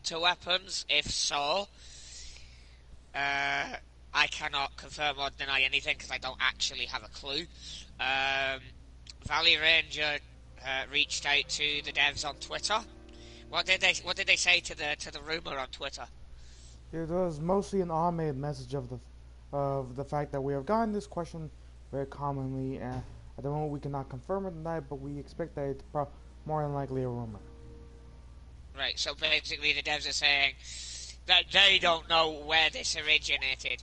to weapons? If so, I cannot confirm or deny anything because I don't actually have a clue. Um, Valley Ranger reached out to the devs on Twitter. What did they say to the rumor on Twitter? It was mostly an automated message of the fact that we have gotten this question very commonly, and at the moment we cannot confirm or deny it, but we expect that it's more than likely a rumor. Right, so basically the devs are saying that they don't know where this originated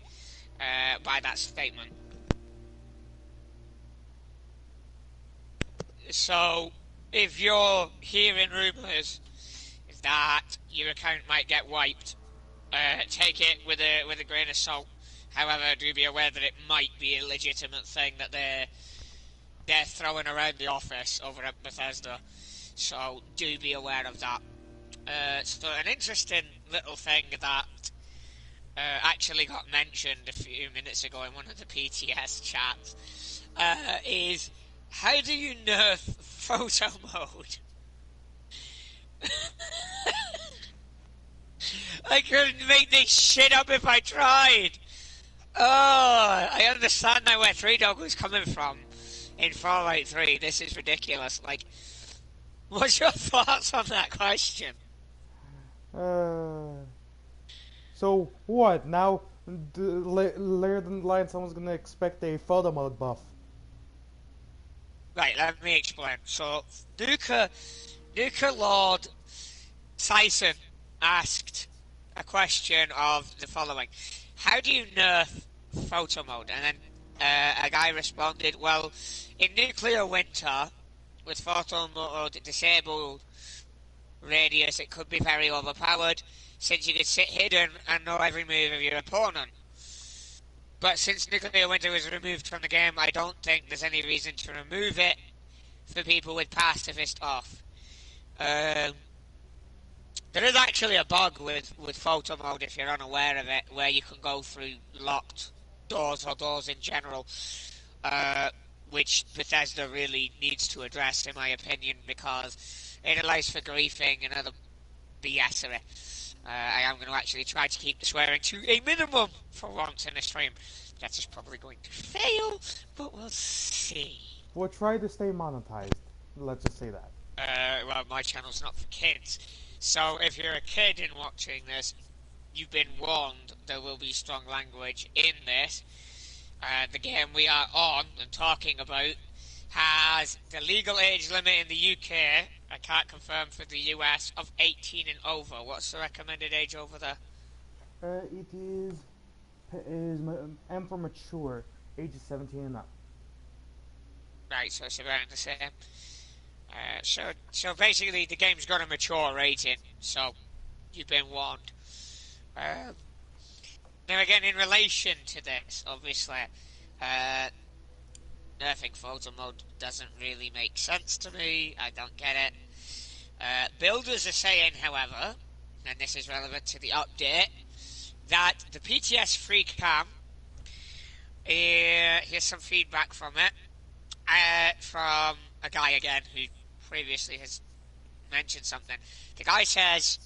by that statement. So if you're hearing rumours that your account might get wiped, take it with a grain of salt. However, do be aware that it might be a legitimate thing that they're throwing around the office over at Bethesda. So do be aware of that. So an interesting little thing that actually got mentioned a few minutes ago in one of the PTS chats is how do you nerf photo mode? I couldn't make this shit up if I tried. Oh, I understand now where Three Dog was coming from in Fallout 3. This is ridiculous. Like, what's your thoughts on that question? Uh, so what now? Later than the line, someone's gonna expect a photo mode buff. Right, let me explain. So, Nuka Lord Tyson asked a question of the following: how do you nerf photo mode? And then a guy responded, "Well, in nuclear winter, with photo mode disabled radius, it could be very overpowered, since you could sit hidden and know every move of your opponent. But since nuclear winter was removed from the game, I don't think there's any reason to remove it for people with pacifist off." Um, There is actually a bug with photo mode, if you're unaware of it, where you can go through locked doors or doors in general, uh, which Bethesda really needs to address, in my opinion, because it allows for griefing and other BSery. I am going to actually try to keep the swearing to a minimum for once in the stream. That is probably going to fail, but we'll see. We'll try to stay monetized. Let's just say that. Well, my channel's not for kids. So if you're a kid and watching this, you've been warned there will be strong language in this. The game we are on and talking about has the legal age limit in the UK, I can't confirm for the US, of 18 and over. What's the recommended age over there? It is M for mature, ages 17 and up. Right, so it's around the same. So basically the game's got a mature rating, so you've been warned. Um, Now again, in relation to this, obviously, uh, nerfing photo mode doesn't really make sense to me. I don't get it. Builders are saying, however, and this is relevant to the update, that the PTS free cam, here's some feedback from it, from a guy again who previously has mentioned something. The guy says,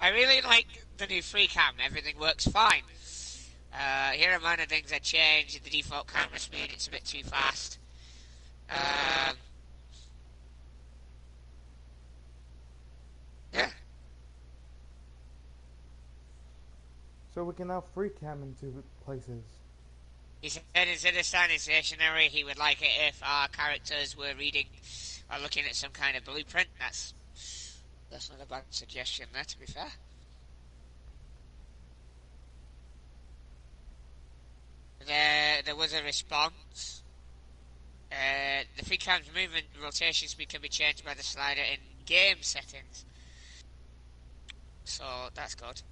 I really like the new free cam, everything works fine. Here are minor things that change. The default camera speed, it's a bit too fast. Um, yeah. So we can now free cam into places. He said instead of standing stationary, he would like it if our characters were reading or looking at some kind of blueprint. That's not a bad suggestion there, to be fair. There was a response. The free cam's movement rotation speed can be changed by the slider in game settings. So that's good.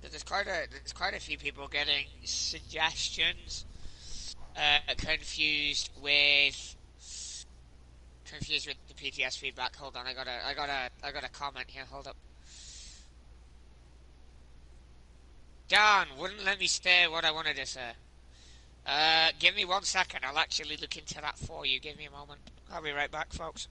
There's quite a few people getting suggestions. Confused with the PTS feedback. Hold on, I got a comment here. Hold up. Dan wouldn't let me say what I wanted to say. Give me 1 second. I'll actually look into that for you. Give me a moment. I'll be right back, folks.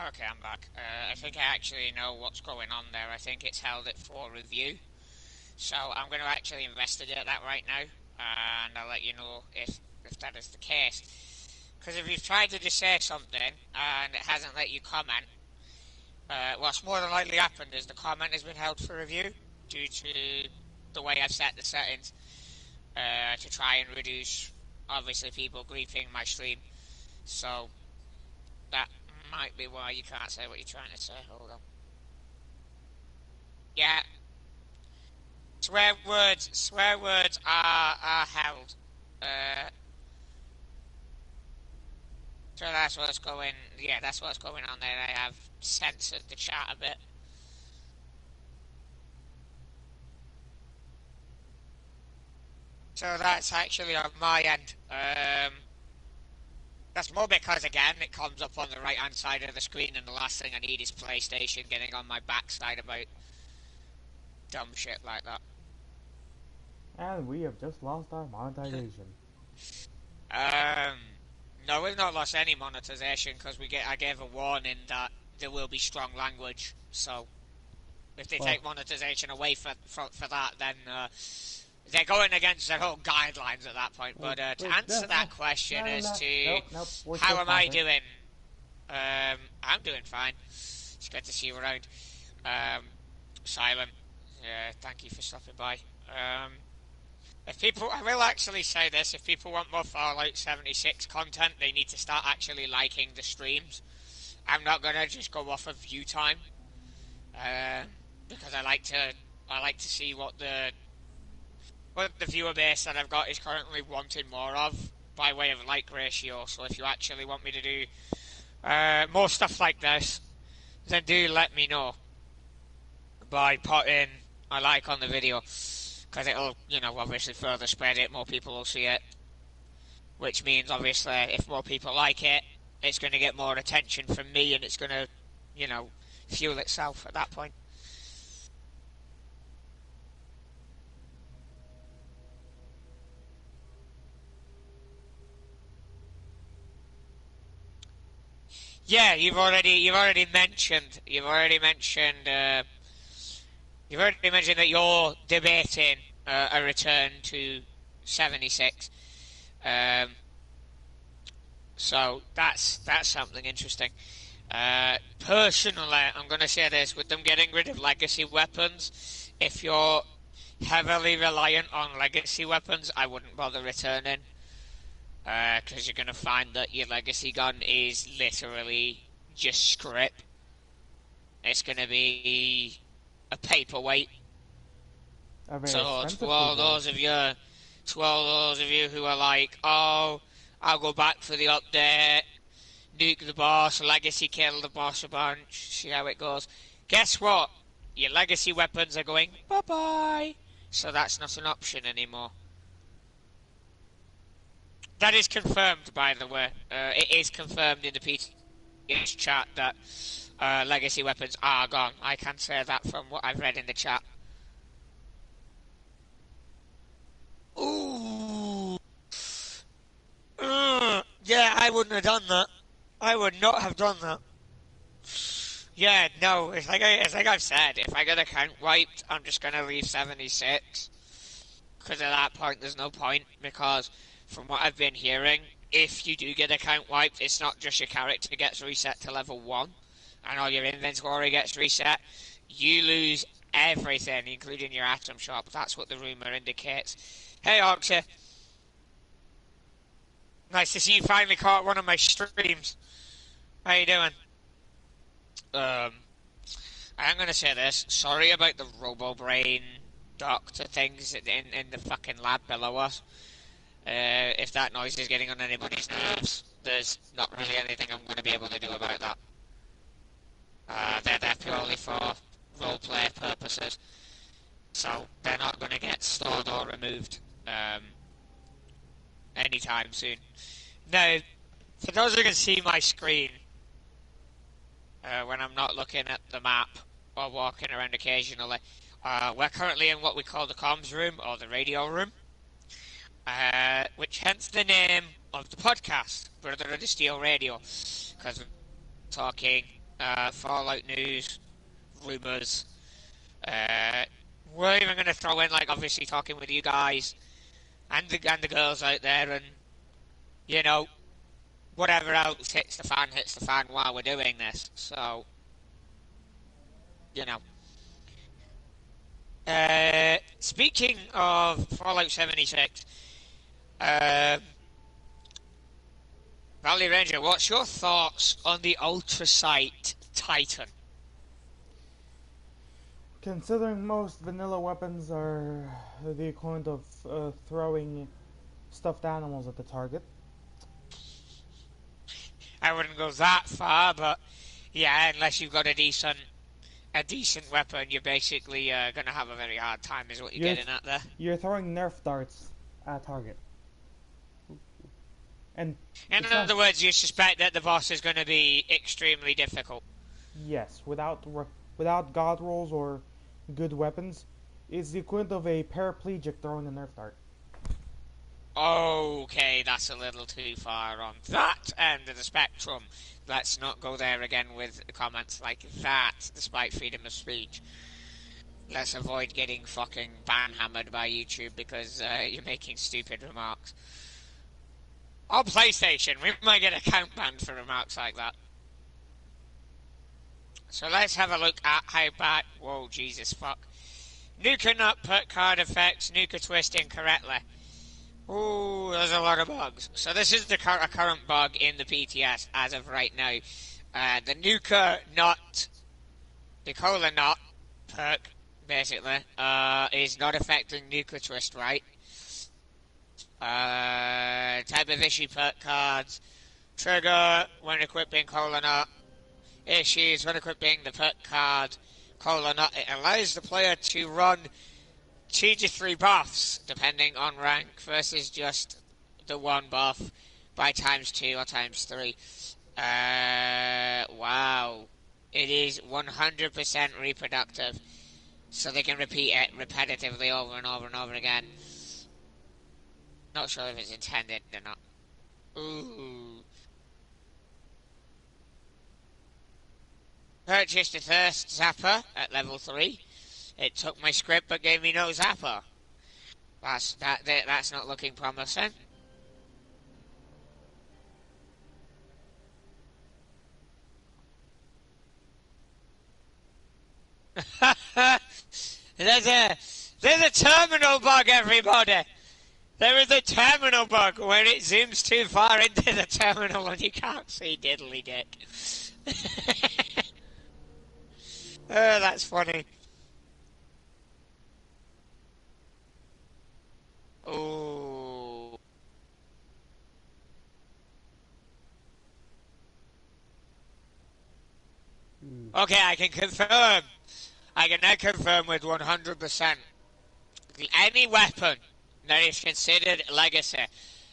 Okay, I'm back. I think I actually know what's going on there. I think it's held it for review. So I'm going to actually investigate that right now, and I'll let you know if that is the case. Because if you've tried to just say something and it hasn't let you comment, what's more than likely happened is the comment has been held for review due to the way I've set the settings to try and reduce, obviously, people griefing my stream. So that might be why you can't say what you're trying to say. Hold on. Yeah, swear words are held. Uh, so that's what's going. Yeah, that's what's going on there. I have censored the chat a bit. So that's actually on my end. That's more because again it comes up on the right hand side of the screen, and the last thing I need is PlayStation getting on my backside about dumb shit like that. And we have just lost our monetization. Um, no, we've not lost any monetization because I gave a warning that there will be strong language. So if they Well, take monetization away for that, then they're going against their own guidelines at that point. But to wait, answer that question no, as no, to nope, nope, we're how still am I sponsored. doing, I'm doing fine. It's good to see you around. Um, Silent, thank you for stopping by. If people, I will actually say this: if people want more Fallout 76 content, they need to start actually liking the streams. I'm not gonna just go off of view time, uh, because I like to see what the viewer base that I've got is currently wanting more of by way of like ratio. So if you actually want me to do more stuff like this, then do let me know by putting a like on the video, because it'll, obviously further spread it. More people will see it, which means obviously if more people like it, it's going to get more attention from me, and it's going to, you know, fuel itself at that point. Yeah, you've already mentioned that you're debating a return to 76. Um, so that's something interesting. Personally, I'm going to say this: with them getting rid of legacy weapons, if you're heavily reliant on legacy weapons, I wouldn't bother returning, because you're going to find that your legacy gun is literally just script. It's going to be a paperweight. A very So expensive paperweight. to all those of you who are like, oh, I'll go back for the update, nuke the boss, legacy kill the boss a bunch, see how it goes. Guess what? Your legacy weapons are going bye bye. So that's not an option anymore. That is confirmed, by the way. It is confirmed in the PTS chat that legacy weapons are gone. I can say that from what I've read in the chat. Ooh. Yeah, I wouldn't have done that. I would not have done that. Yeah, no, it's like I've said, if I get account wiped, I'm just gonna leave 76. Because at that point, there's no point. Because from what I've been hearing, if you do get account wiped, it's not just your character gets reset to level 1 and all your inventory gets reset. You lose everything, including your atom shop. That's what the rumour indicates. Hey, Oxy. Nice to see you finally caught one of my streams. How you doing? Um, I'm gonna say this. Sorry about the RoboBrain doctor things in the fucking lab below us. If that noise is getting on anybody's nerves, there's not really anything I'm going to be able to do about that. They're there purely for roleplay purposes, so they're not going to get stored or removed anytime soon. Now, for those who can see my screen, when I'm not looking at the map or walking around occasionally, we're currently in what we call the comms room or the radio room, which hence the name of the podcast, Brotherhood of Steel Radio, because we're talking Fallout news, rumours. We're even going to throw in, like, obviously talking with you guys and the girls out there, and you know, whatever else hits the fan while we're doing this. So, you know. Speaking of Fallout 76, Valley Ranger, what's your thoughts on the Ultrasight Titan? Considering most vanilla weapons are the equivalent of throwing stuffed animals at the target. I wouldn't go that far, but yeah, unless you've got a decent weapon, you're basically going to have a very hard time, is what you're getting at there. You're throwing Nerf darts at a target. And in other words, you suspect that the boss is going to be extremely difficult. Yes, without god rolls or good weapons, it's the equivalent of a paraplegic throwing a Nerf dart. Okay, that's a little too far on that end of the spectrum. Let's not go there again with comments like that, despite freedom of speech. Let's avoid getting fucking ban-hammered by YouTube because you're making stupid remarks. On PlayStation, we might get account banned for remarks like that. So let's have a look at how bad... Whoa, Jesus fuck. Nuka not put card effects, Nuka twist incorrectly. Ooh, there's a lot of bugs. So this is the current bug in the PTS as of right now. The Nuka not... The cola not perk, basically, is not affecting Nuka twist right. Type of issue perk cards. Trigger when equipping cola nut. Issues when equipping the perk card cola nut. It allows the player to run 2 to 3 buffs depending on rank versus just the one buff by ×2 or ×3. Wow. It is 100% reproductive, so they can repeat it repetitively over and over and over again. Not sure if it's intended or not. Ooh. Purchased a Thirst Zapper at level 3. It took my script but gave me no Zapper. That's not looking promising. There's a terminal bug, everybody. There is a terminal bug where it zooms too far into the terminal and you can't see diddly dick. Oh, that's funny. Oh. Okay, I can confirm. I can now confirm with 100%. Any weapon that is considered legacy,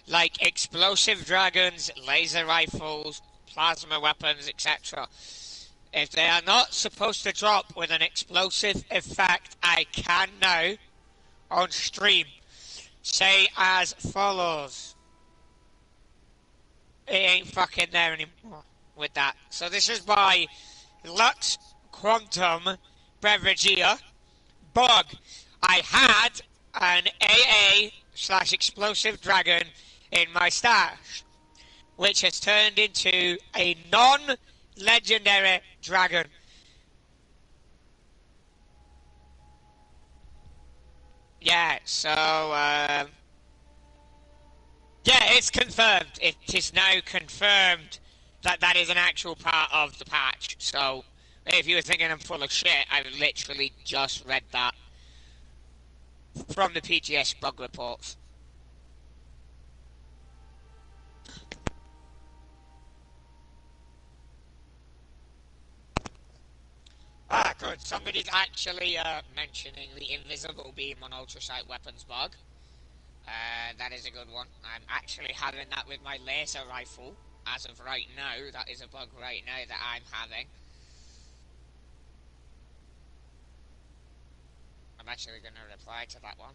like explosive dragons, laser rifles, plasma weapons, etc., if they are not supposed to drop with an explosive effect, I can now, on stream, say as follows. It ain't fucking there anymore with that. So this is by Lux Quantum Beveragia. Bug. I had an AA/explosive dragon in my stash, which has turned into a non-legendary dragon. Yeah, so, yeah, Yeah, it's confirmed. It is now confirmed that that is an actual part of the patch. So, if you were thinking I'm full of shit, I literally just read that from the PGS bug reports. Ah, good. Somebody's actually mentioning the invisible beam on ultrasight weapons bug. That is a good one. I'm actually having that with my laser rifle. As of right now, that is a bug right now that I'm having. I'm actually going to reply to that one.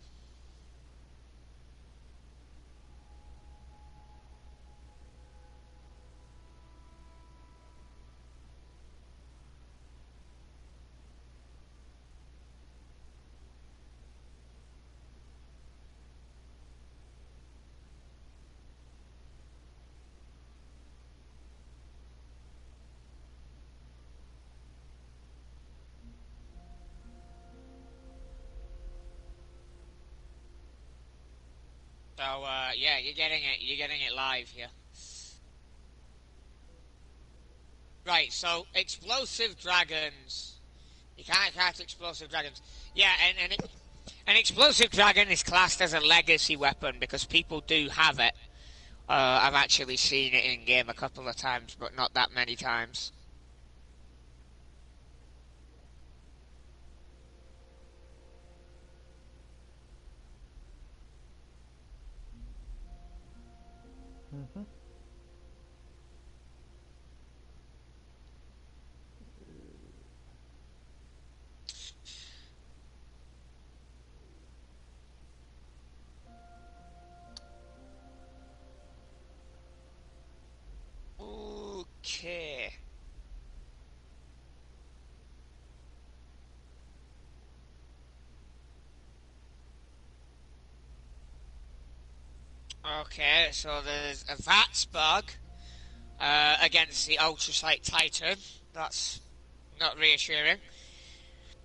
So, yeah, you're getting it. You're getting it live here. Right. So, explosive dragons. You can't cast explosive dragons. Yeah, an explosive dragon is classed as a legacy weapon because people do have it. I've actually seen it in game a couple of times, but not that many times. Mm-hmm. Okay. Okay, so there's a VATS bug against the Ultrasight Titan. That's not reassuring.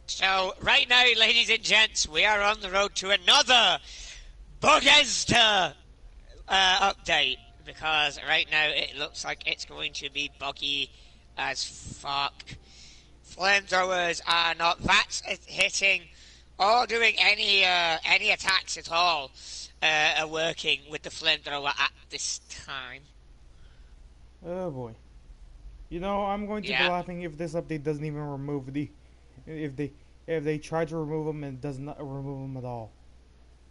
So, right now, ladies and gents, we are on the road to another Bugesta update. Because right now it looks like it's going to be buggy as fuck. Flamethrowers are not VATS hitting or doing any attacks at all are working with the flamethrower at this time. Oh boy. You know, I'm going to be Yeah. laughing if this update doesn't even remove the, if they if they try to remove them and does not remove them at all.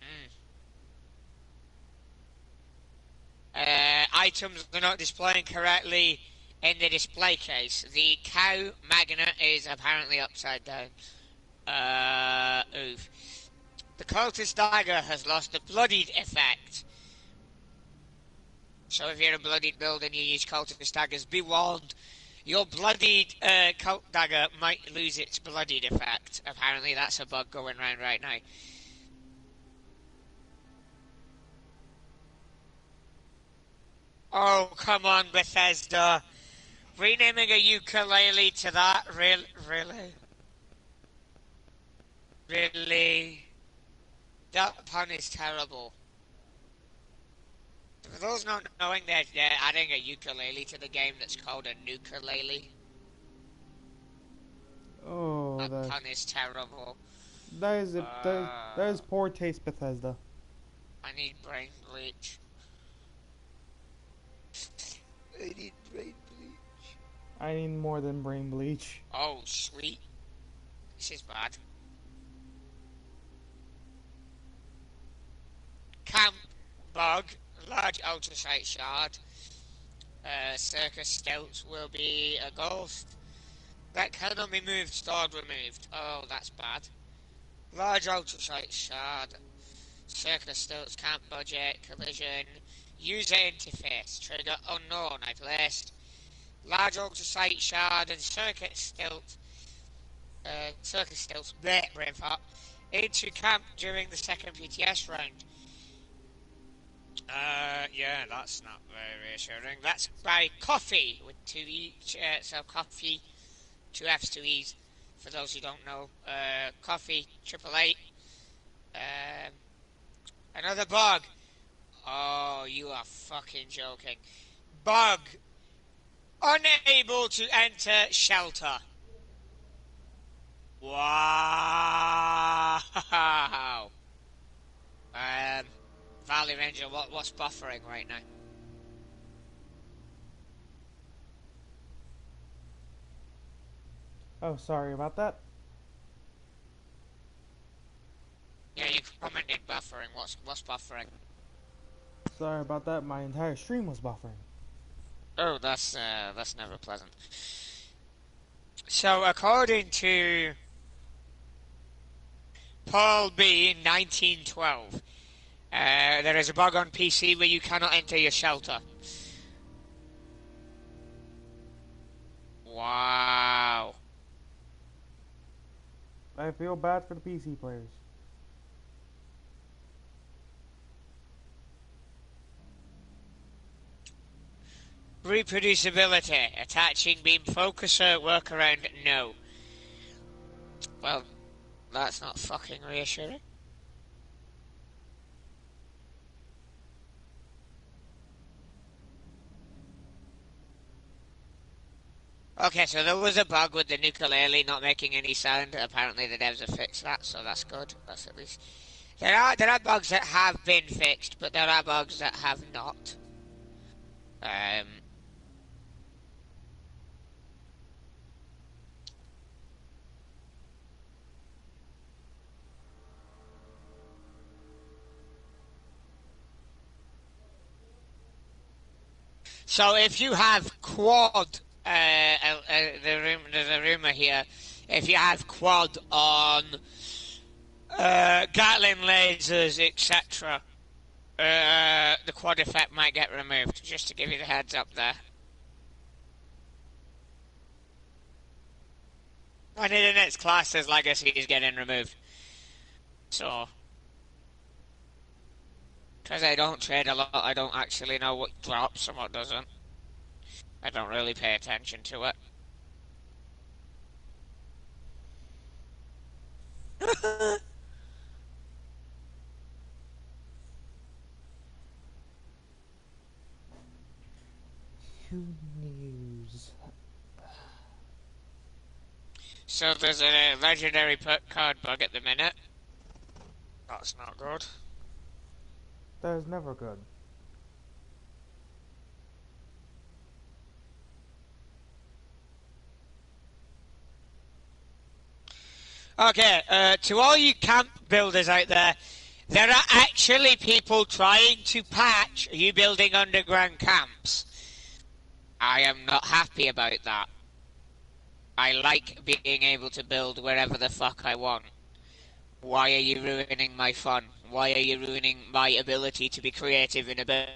Mm. Items are not displaying correctly in the display case. The cow magnet is apparently upside down. Oof. The cultist dagger has lost the bloodied effect. So if you're a bloodied build and you use cultist daggers, be warned. Your bloodied cult dagger might lose its bloodied effect. Apparently that's a bug going around right now. Oh, come on, Bethesda. Renaming a ukulele to that? Really? Really? That pun is terrible. For those not knowing, they're adding a ukulele to the game that's called a nukulele. Oh, That pun is terrible. that is Uh, poor taste, Bethesda. I need brain bleach. I need brain bleach. I need more than brain bleach. Oh, sweet. This is bad. Camp bug, large ultrasight shard. Circus stilts will be a ghost. That cannot be moved, stored, removed. Oh, that's bad. Large ultrasight shard. Circus stilts, can't budget, collision. User interface, trigger unknown. I placed large ultrasight shard and circus stilts, bleh, brain fart, into camp during the second PTS round. Yeah, that's not very reassuring. That's by Coffee with two each. So Coffee, two F's, two E's. For those who don't know, Coffee, triple eight. Um, another bug Oh, you are fucking joking. Bug. Unable to enter shelter. Wow. Um, Valley Ranger, what's buffering right now? Oh, sorry about that. Yeah, you commented buffering. What's buffering? Sorry about that. My entire stream was buffering. Oh, that's never pleasant. So, according to Paul B. 1912, there is a bug on PC where you cannot enter your shelter. Wow. I feel bad for the PC players. Reproducibility. Attaching beam focuser workaround. No. Well, that's not fucking reassuring. Okay, so there was a bug with the ukulele not making any sound. Apparently the devs have fixed that, so that's good. That's at least... There are bugs that have been fixed, but there are bugs that have not. Um, so if you have quad, there's a rumor here. If you have quad on Gatling lasers, etc., the quad effect might get removed. Just to give you the heads up there. And in the next class, his legacy is getting removed. So, because I don't trade a lot, I don't actually know what drops and what doesn't. I don't really pay attention to it. Who news? So there's a legendary card bug at the minute. That's not good. That is never good. Okay, to all you camp builders out there are actually people trying to patch you building underground camps. I am not happy about that. I like being able to build wherever the fuck I want. Why are you ruining my fun? Why are you ruining my ability to be creative in a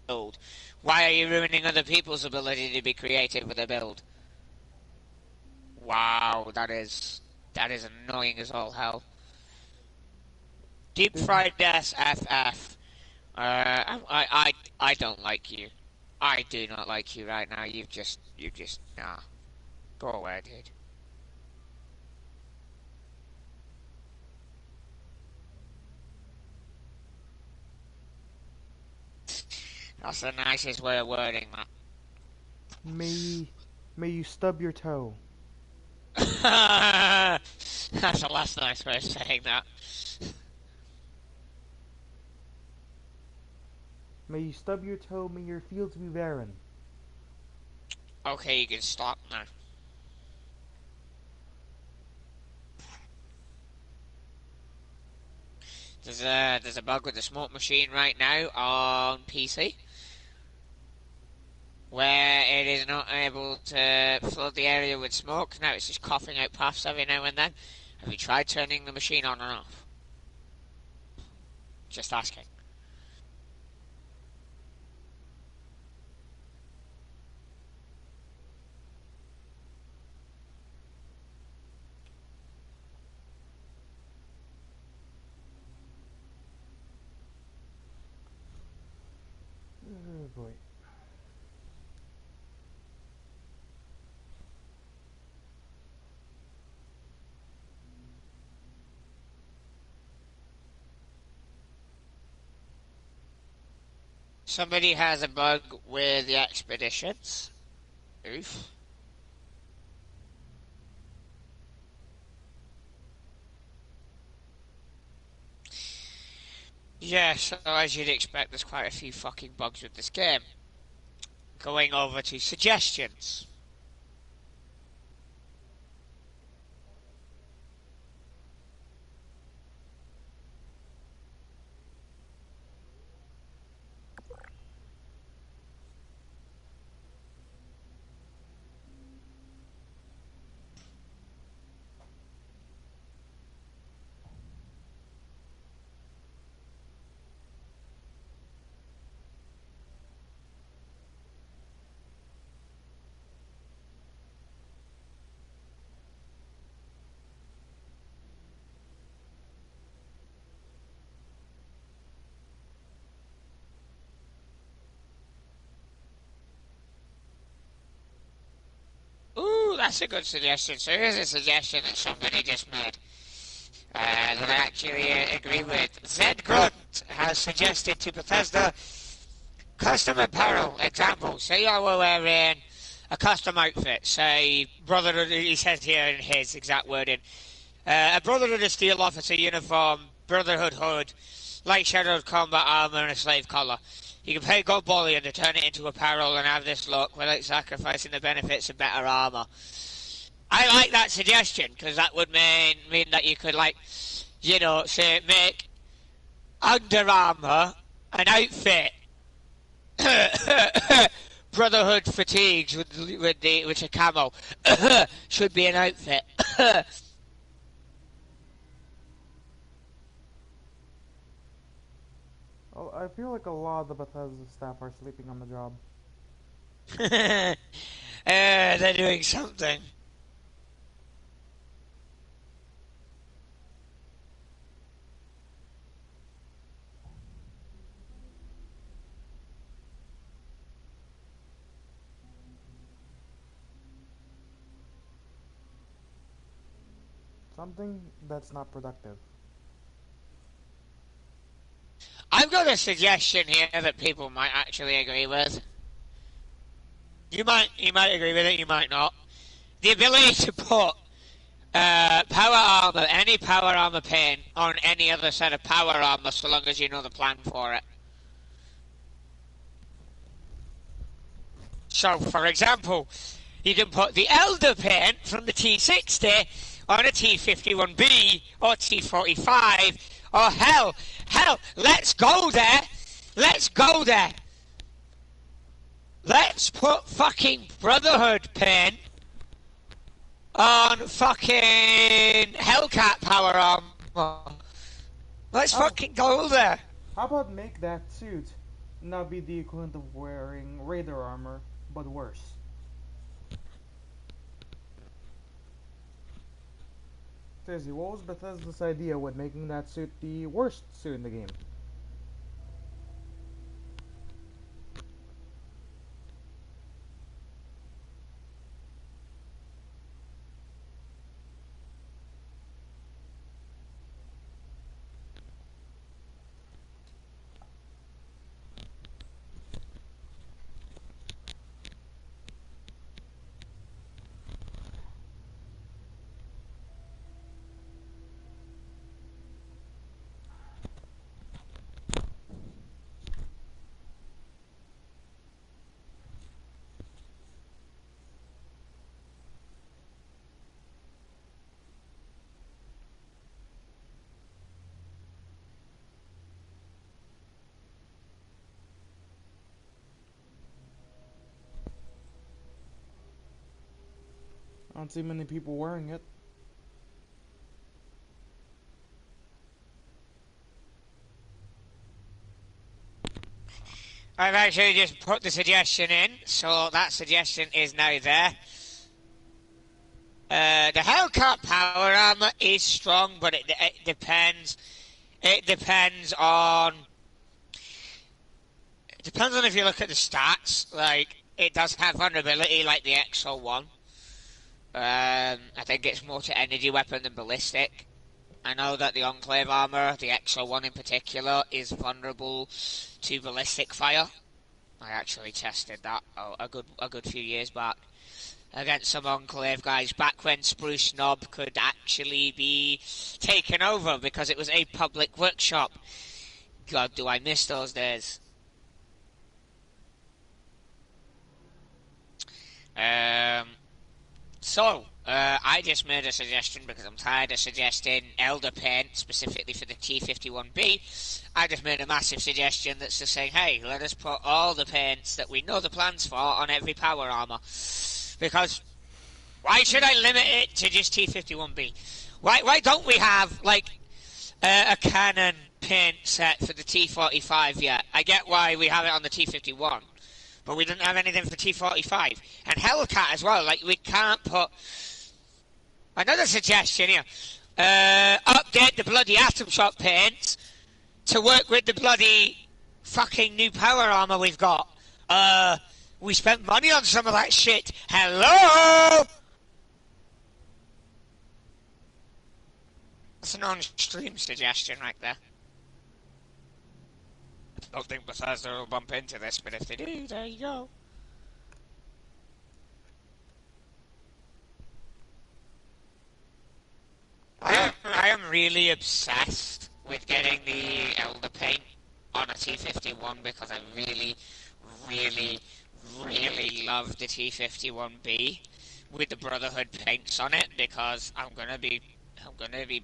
build? Why are you ruining other people's ability to be creative with a build? Wow, that is annoying as all hell. Deep Did fried SFF. I don't like you. I do not like you right now. You just nah. Go away, dude. That's the nicest way of wording may may you stub your toe? that. That's the last nice way of saying that. May you stub your toe? May your fields be barren. Okay, you can stop now. There's a bug with the smoke machine right now on PC where it is not able to flood the area with smoke. Now it's just coughing out puffs every now and then. Have you tried turning the machine on and off? Just asking. Oh boy. Somebody has a bug with the expeditions. Oof. Yeah, so as you'd expect, there's quite a few fucking bugs with this game. Going over to suggestions. Ooh, that's a good suggestion. So here's a suggestion that somebody just made that I actually agree with. Zed Grunt has suggested to Bethesda custom apparel. Example, say you were wearing a custom outfit, say Brotherhood, he says here in his exact wording, a Brotherhood of Steel Officer uniform, Brotherhood hood, light shadowed combat armor and a slave collar. You can pay gold bullion to turn it into apparel and have this look without sacrificing the benefits of better armor. I like that suggestion because that would mean that you could, like, you know, say make Under Armour an outfit. Brotherhood fatigues with a camo should be an outfit. Oh, I feel like a lot of the Bethesda staff are sleeping on the job. They're doing something. Something that's not productive. I've got a suggestion here that people might actually agree with. You might agree with it, you might not. The ability to put power armor, any power armor paint on any other set of power armor, so long as you know the plan for it. So, for example, you can put the Elder paint from the T60 on a T51B or T45, or hell, let's go there. Let's go there. Let's put fucking Brotherhood paint on fucking Hellcat power armor. Let's fucking go there. How about make that suit not be the equivalent of wearing Raider armor, but worse? Seriously, what was Bethesda's idea with making that suit the worst suit in the game? I don't see many people wearing it. I've actually just put the suggestion in, so that suggestion is now there. The Hellcat power armor is strong, but it depends. It depends on. It depends on if you look at the stats. Like, it does have vulnerability, like the XO1. I think it's more to energy weapon than ballistic. I know that the Enclave armor, the Exo one in particular, is vulnerable to ballistic fire. I actually tested that a good few years back against some Enclave guys, back when Spruce Knob could actually be taken over because it was a public workshop. God, do I miss those days. I just made a suggestion because I'm tired of suggesting Elder Paint specifically for the T51B. I just made a massive suggestion that's just saying, hey, let us put all the paints that we know the plans for on every power armor. Because why should I limit it to just T51B? Why don't we have, like, a cannon paint set for the T45 yet? I get why we have it on the T51. But we didn't have anything for T45. And Hellcat as well. Like, we can't put... Another suggestion here. Update the bloody Atom Shock paints to work with the bloody fucking new power armor we've got. We spent money on some of that shit. Hello? That's an on-stream suggestion right there. I don't think Bethesda will bump into this, but if they do, there you go. I am really obsessed with getting the Elder Paint on a T51 because I really, really, really love the T51B with the Brotherhood paints on it because I'm gonna be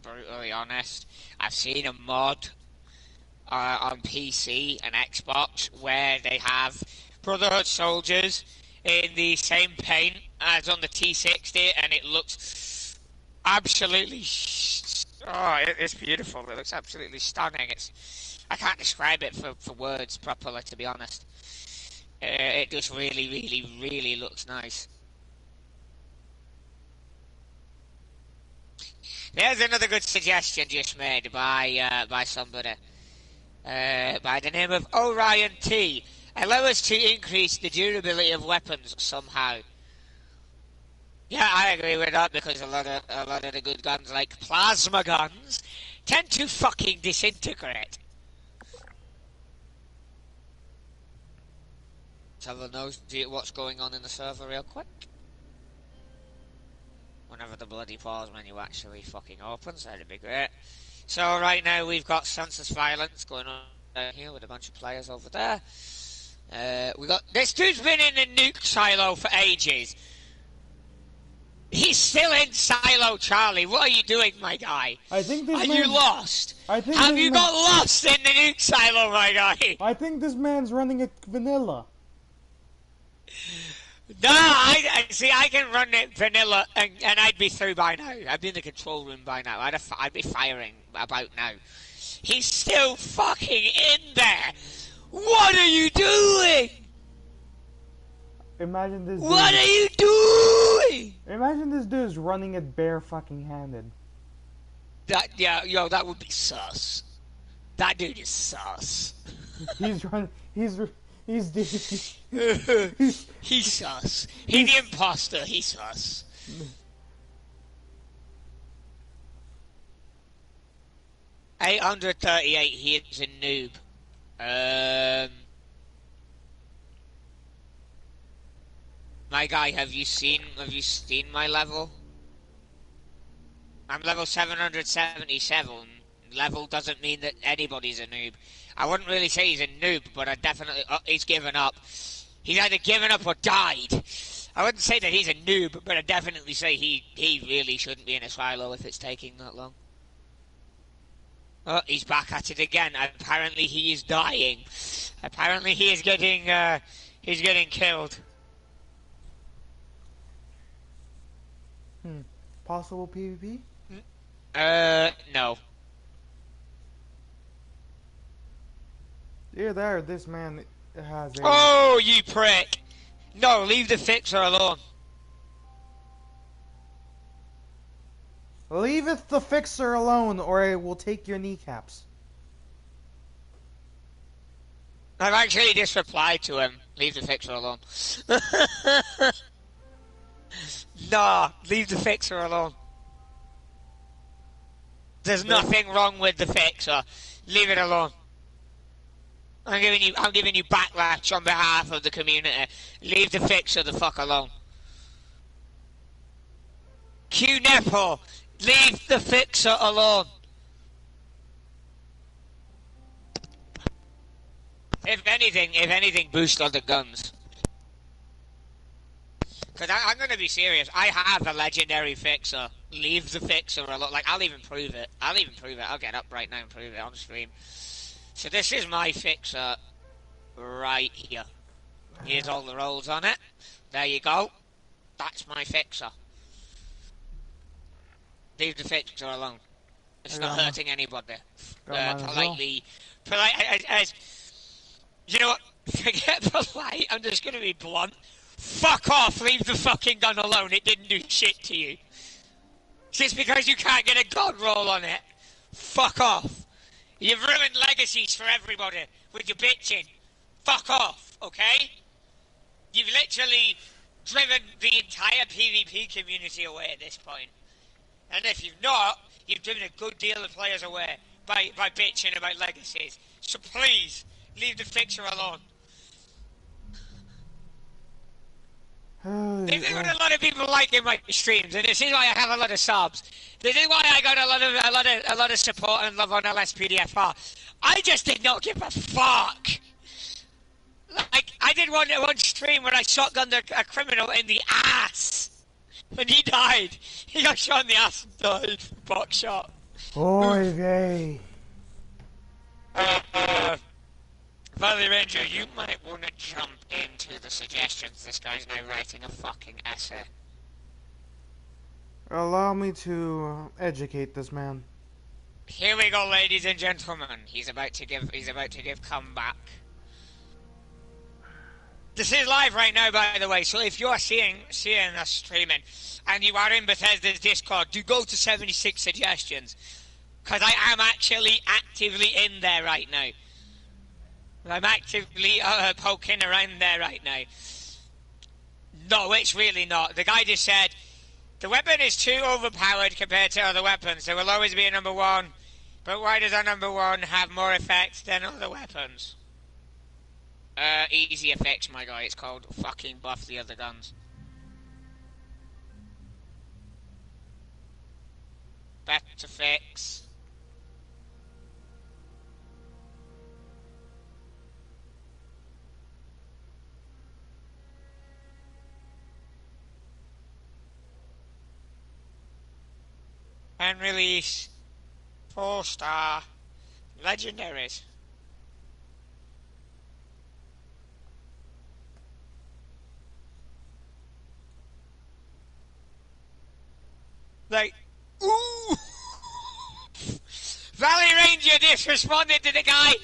brutally honest. I've seen a mod on PC and Xbox where they have Brotherhood soldiers in the same paint as on the T60, and it looks absolutely it's beautiful. It looks absolutely stunning. I can't describe it for words properly, to be honest. It just really, really, really looks nice. There's another good suggestion just made by somebody. By the name of Orion T. Allow us to increase the durability of weapons somehow. Yeah, I agree with that because a lot of the good guns, like plasma guns, tend to fucking disintegrate. Let's have a nosy at what's going on in the server real quick. Whenever the bloody pause menu actually fucking opens, that'd be great. So right now we've got senseless violence going on down here with a bunch of players over there. We got this dude's been in a nuke silo for ages. He's still in silo, Charlie. What are you doing, my guy? I think this Are you lost? Have you got lost in the nuke silo, my guy? I think this man's running it vanilla. No, I see. I can run it vanilla, and I'd be through by now. I'd be in the control room by now. I'd be firing about now. He's still fucking in there. What are you doing? Imagine this. What are you doing? Imagine this dude's running it bare fucking handed. That would be sus. That dude is sus. He's running. He's sus. He's the imposter. He's sus. $838. He is a noob. My guy, have you seen my level? I'm level 777. Level doesn't mean that anybody's a noob. I wouldn't really say he's a noob, but I definitely... he's given up. He's either given up or died. I wouldn't say that he's a noob, but I'd definitely say he really shouldn't be in a silo if it's taking that long. Oh, he's back at it again. Apparently he is dying. Apparently he is getting... he's getting killed. Possible PvP? No. Yeah, there. This man has a... Oh, you prick! No, leave the fixer alone. Leaveth the fixer alone, or I will take your kneecaps. I've actually just replied to him. Leave the fixer alone. Nah, leave the fixer alone. There's nothing wrong with the fixer. Leave it alone. I'm giving you backlash on behalf of the community. Leave the fixer the fuck alone. Q Nepo, leave the fixer alone. If anything, boost on the guns. Because I'm going to be serious. I have a legendary fixer. Leave the fixer alone. Like, I'll even prove it. I'll get up right now and prove it on stream. So this is my fixer right here. Here's all the rolls on it. There you go. That's my fixer. Leave the fixer alone. It's not hurting anybody. Politely. You know what? Forget polite. I'm just going to be blunt. Fuck off. Leave the fucking gun alone. It didn't do shit to you. Just because you can't get a gun roll on it. Fuck off. You've ruined legacies for everybody with your bitching. Fuck off, okay? You've literally driven the entire PvP community away at this point. And if you've not, you've driven a good deal of players away by bitching about legacies. So please, leave the fixer alone. This is what a lot of people like in my streams, and this is why I have a lot of subs. This is why I got a lot of support and love on LSPDFR. I just did not give a fuck. Like, I did one stream where I shotgunned a criminal in the ass. And he died. He got shot in the ass and died. Box shot. Oy vey. Valley Ranger, you might want to jump into the suggestions. This guy's now writing a fucking essay. Allow me to educate this man. Here we go, ladies and gentlemen. He's about to give comeback. This is live right now, by the way, so if you're seeing us streaming and you are in Bethesda's Discord, do go to 76 suggestions, because I am actually actively in there right now. I'm actively poking around there right now. No, it's really not. The guy just said, the weapon is too overpowered compared to other weapons. There will always be a number one, but why does our number one have more effects than other weapons? Easy effects, my guy. It's called fucking buff the other guns. Better fix. And release 4-star legendaries. Like, ooh! Valley Ranger just responded to the guy.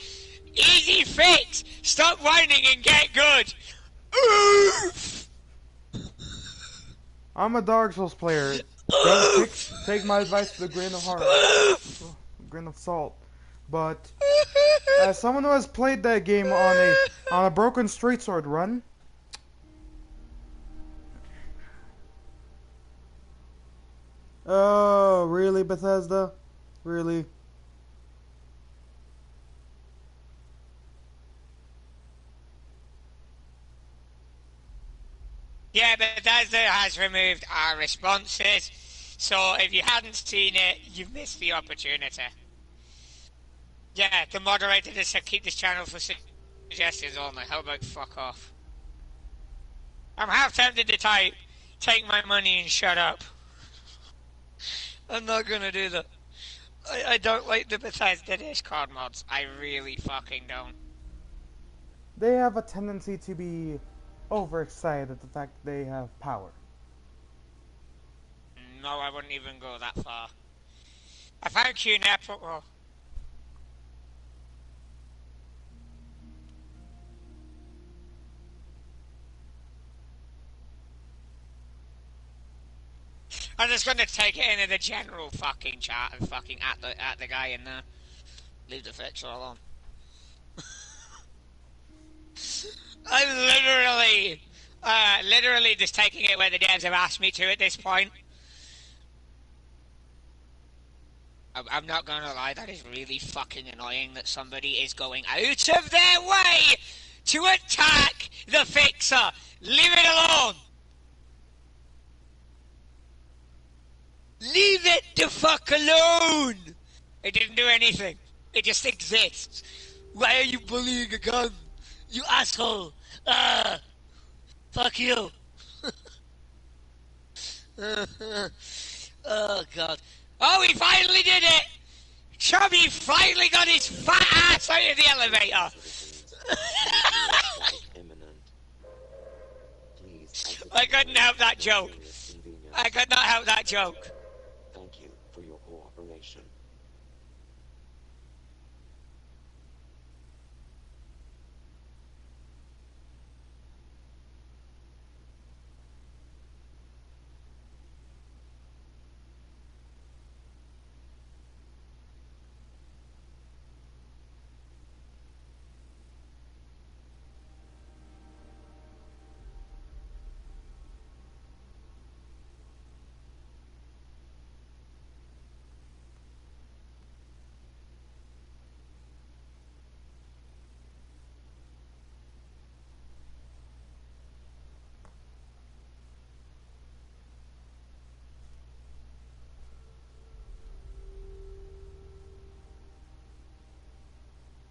Easy fix. Stop whining and get good. Oof! I'm a Dark Souls player. Take my advice with a grain of heart, a grain of salt. But as someone who has played that game on a broken straight sword run, oh really, Bethesda, really? Yeah, Bethesda has removed our responses, so if you hadn't seen it, you've missed the opportunity. Yeah, the moderator just said keep this channel for suggestions only. How about fuck off? I'm half tempted to type, take my money and shut up. I'm not gonna do that. I don't like the Bethesda Discord mods. I really fucking don't. They have a tendency to be overexcited at the fact that they have power. No, I wouldn't even go that far. I found Q Nepo. Oh. I'm just gonna take it into the general fucking chat and fucking at the guy in there. Leave the fixer alone. I'm literally just taking it where the devs have asked me to at this point. I'm not gonna lie, that is really fucking annoying that somebody is going out of their way to attack the fixer. Leave it alone. Leave it the fuck alone. It didn't do anything. It just exists. Why are you bullying a gun? You asshole. Fuck you. Oh god. Oh, he finally did it! Chubby finally got his fat ass out of the elevator! I couldn't help that joke. I could not help that joke. Thank you for your cooperation.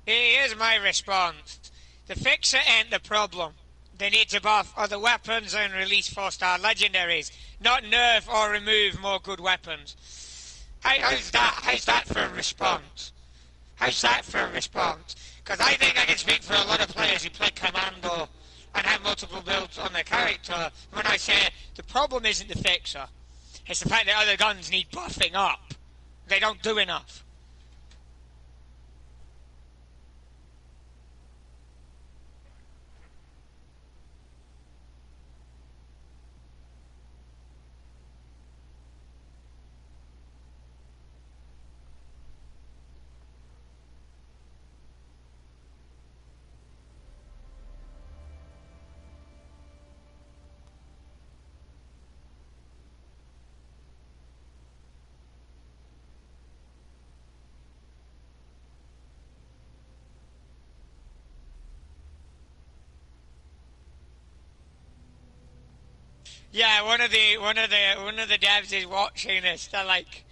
Here's my response. The fixer ain't the problem. They need to buff other weapons and release 4-star legendaries, not nerf or remove more good weapons. How's that for a response? How's that for a response? Because I think I can speak for a lot of players who play Commando and have multiple builds on their character when I say the problem isn't the fixer. It's the fact that other guns need buffing up. They don't do enough. Yeah, one of the devs is watching this. They're like,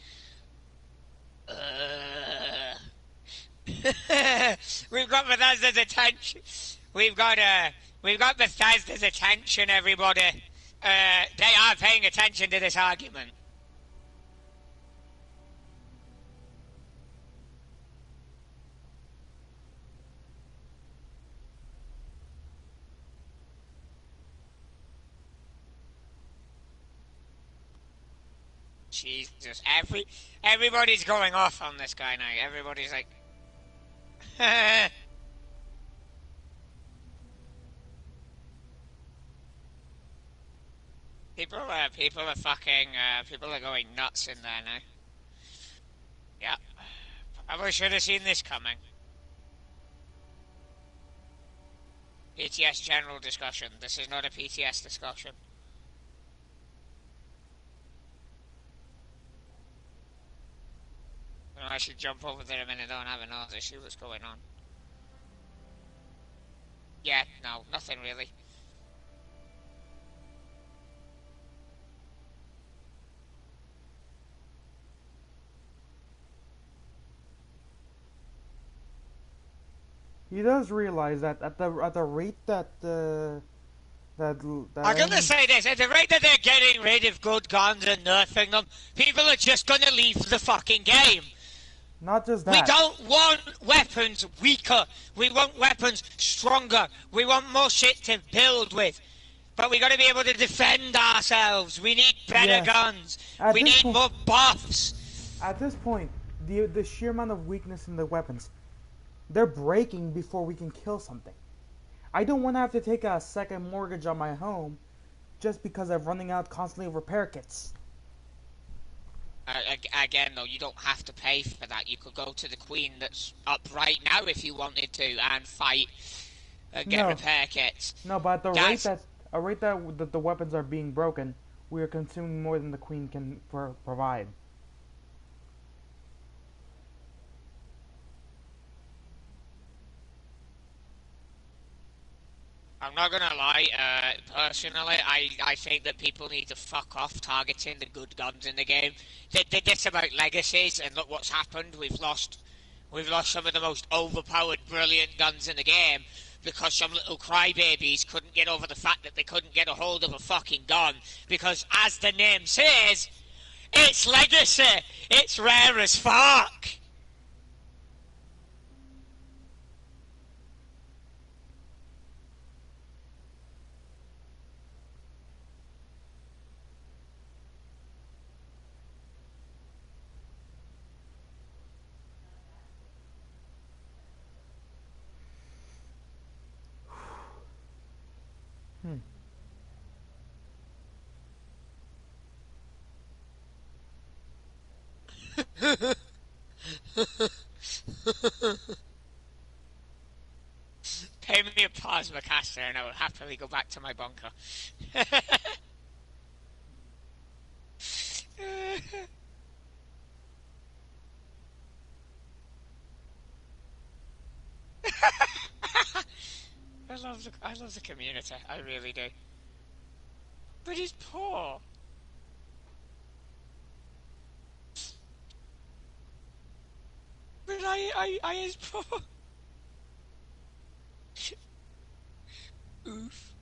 we've got Bethesda's attention. We've got Bethesda's attention, everybody. They are paying attention to this argument. Jesus, everybody's going off on this guy now. Everybody's like, people are going nuts in there now. Yeah, probably should have seen this coming. PTS general discussion. This is not a PTS discussion. I should jump over there a minute though and have another see what's going on. Yeah, no, nothing really. He does realize that at the rate that I'm gonna say this: at the rate that they're getting rid of good guns and nerfing them, people are just gonna leave the fucking game. Not just that. We don't want weapons weaker. We want weapons stronger. We want more shit to build with. But we gotta be able to defend ourselves. We need better guns. We need more buffs. At this point, the sheer amount of weakness in the weapons, they're breaking before we can kill something. I don't want to have to take a second mortgage on my home just because I'm running out constantly of repair kits. Again, though, you don't have to pay for that. You could go to the Queen that's up right now if you wanted to and fight and get repair kits. No, but at the rate that the weapons are being broken, we are consuming more than the Queen can provide. I'm not gonna lie. Personally, I think that people need to fuck off targeting the good guns in the game. They did this about legacies, and look what's happened. We've lost some of the most overpowered, brilliant guns in the game because some little crybabies couldn't get over the fact that they couldn't get a hold of a fucking gun. Because, as the name says, it's legacy. It's rare as fuck. Hmm. Pay me a plasma caster and I will happily go back to my bunker. I love the community. I really do. But he's poor. But I is poor. Oof.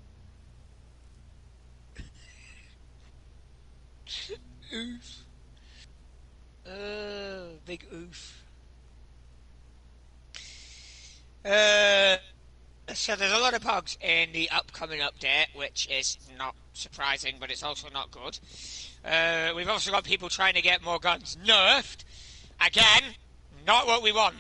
Oof. Big oof. Uh, so there's a lot of bugs in the upcoming update, which is not surprising, but it's also not good. We've also got people trying to get more guns nerfed. Again, not what we want.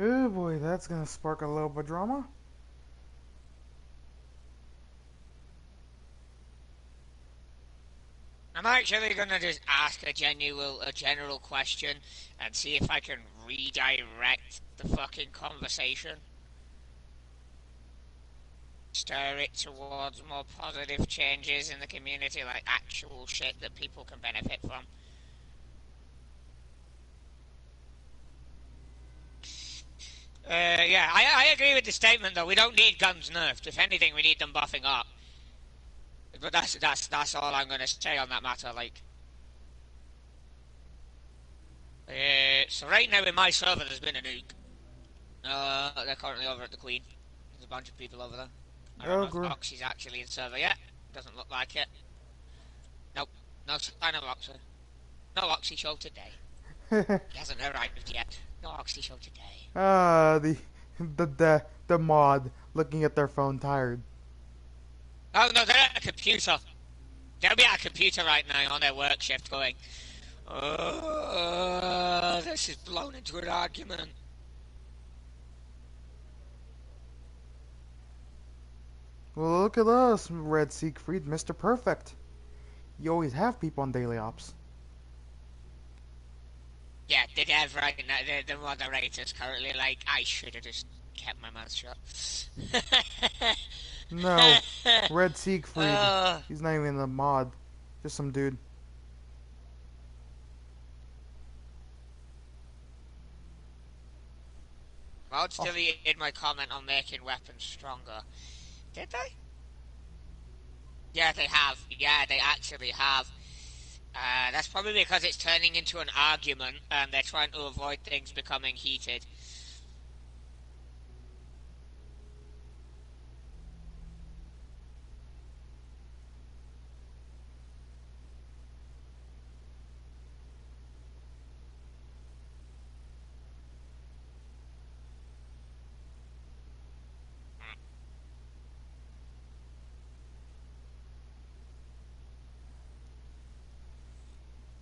Oh boy, that's gonna spark a little bit of drama. I'm actually gonna just ask a general question and see if I can redirect the fucking conversation. Stir it towards more positive changes in the community, like actual shit that people can benefit from. Yeah, I agree with the statement though. We don't need guns nerfed. If anything, we need them buffing up. But that's all I'm gonna say on that matter. Like, so right now in my server, there's been a nuke. They're currently over at the Queen. There's a bunch of people over there. I don't Oh, know if Oxy's actually in server yet. Doesn't look like it. Nope. No sign of Oxy. No Oxy show today. He hasn't arrived yet. No Oxy show today. The mod looking at their phone tired. Oh no, they're at a computer. They'll be at a computer right now on their work shift going, this is blown into an argument. Well, look at us, Red Siegfried, Mr. Perfect. You always have people on daily ops. Yeah, the dev right now, the moderators currently like, I should have just kept my mouth shut. No, Red Siegfried. uh, He's not even a mod. Just some dude. Mods Oh, deleted my comment on making weapons stronger. Did they? Yeah, they have. Yeah, they actually have. That's probably because it's turning into an argument and they're trying to avoid things becoming heated.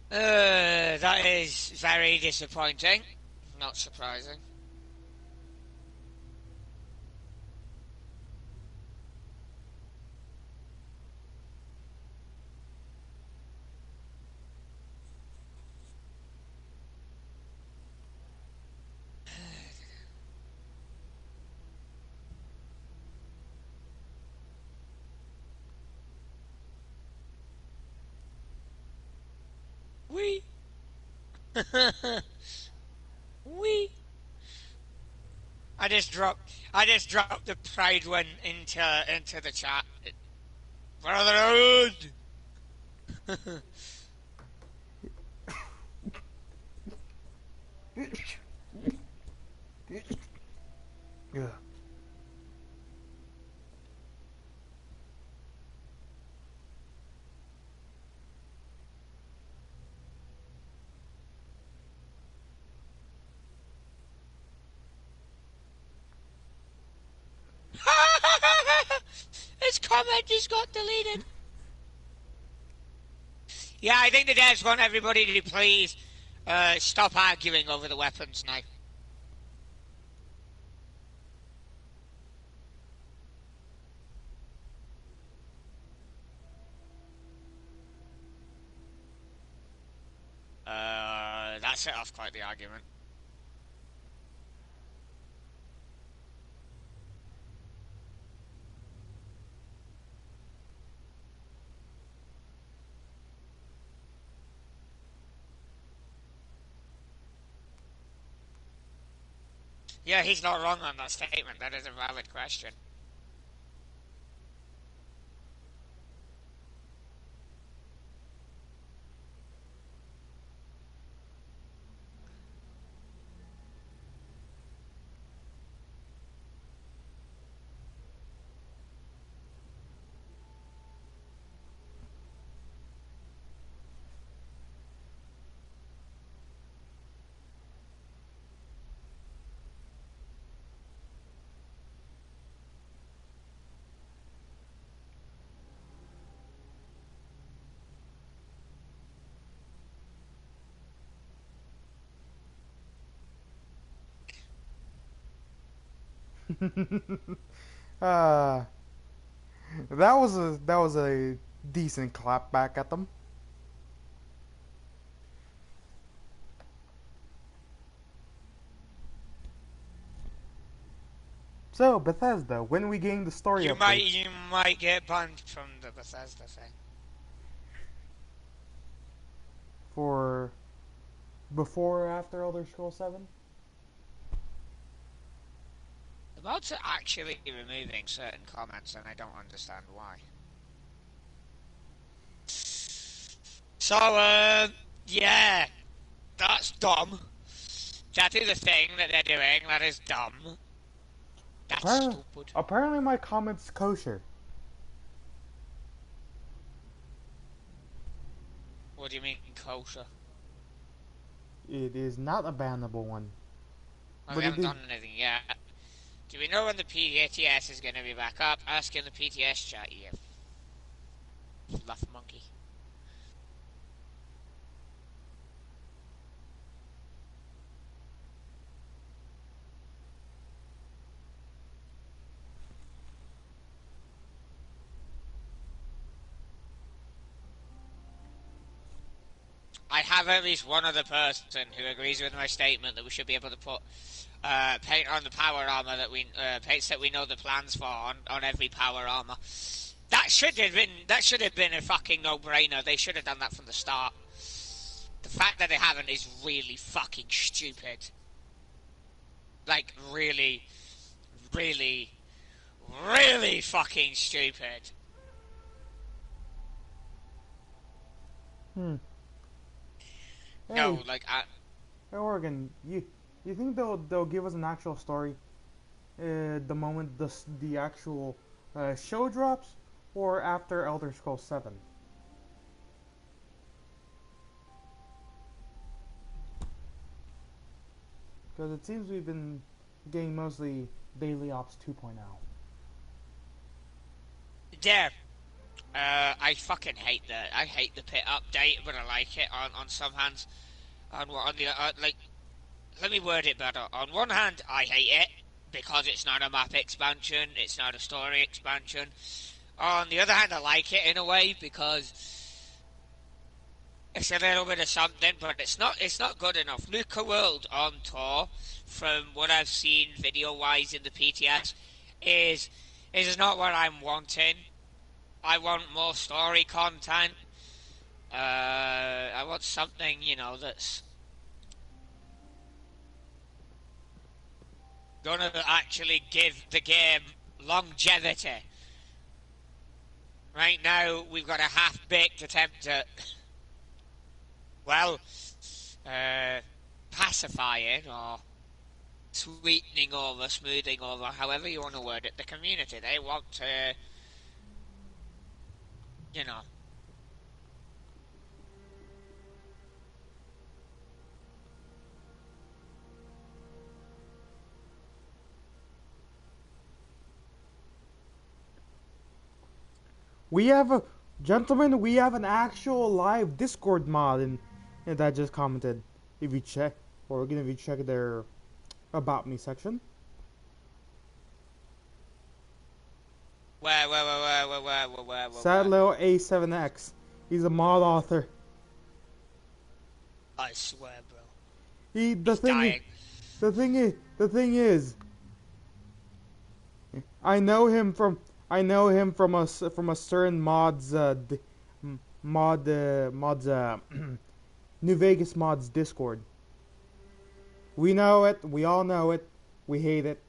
That is very disappointing. Not surprising. We. We. I just dropped the pride one into the chat. Brotherhood. Yeah. His comment just got deleted. Yeah, I think the devs want everybody to please stop arguing over the weapons now. That set off quite the argument. Yeah, he's not wrong on that statement. That is a valid question. uh, that was a decent clap back at them. So Bethesda, when we gain the story You might updates you might get banned from the Bethesda thing. for before or after Elder Scrolls 7. The mods are actually removing certain comments, and I don't understand why. So, yeah, that's dumb. That is the thing that they're doing. That is dumb. That's Apparently, stupid. apparently my comment's kosher. What do you mean kosher? It is not a bannable one, Well, we but it haven't is. done anything yet. Do we know when the PTS is going to be back up? Ask in the PTS chat, you fluff monkey. I have at least one other person who agrees with my statement that we should be able to put paint on the power armor that paints that we know the plans for on every power armor. That should have been a fucking no-brainer. They should have done that from the start. The fact that they haven't is really fucking stupid. Like really, really, really fucking stupid. Hmm. Hey, No, like hey, Oregon, you think they'll give us an actual story, the moment the actual show drops, or after Elder Scrolls 7? Because it seems we've been getting mostly Daily Ops 2.0. there. I fucking hate the pit update, but I like it on some hands. On the like, let me word it better. On one hand, I hate it because it's not a map expansion, it's not a story expansion. On the other hand, I like it in a way because it's a little bit of something, but it's not good enough. Luca World on tour, from what I've seen video wise in the PTS, is not what I'm wanting. I want more story content. I want something, that's gonna actually give the game longevity. Right now, we've got a half-baked attempt at, well, pacifying or sweetening over, smoothing over, however you want to word it, the community. They want to, you know, We have a gentlemen. We have an actual live Discord mod, and that just commented. If you check, or again, if you check their about me section. where? Sadleo A7X. He's a mod author. I swear, bro. He the He's thing dying. the thing is I know him from a certain mods New Vegas mods Discord. We know it. We all know it. We hate it.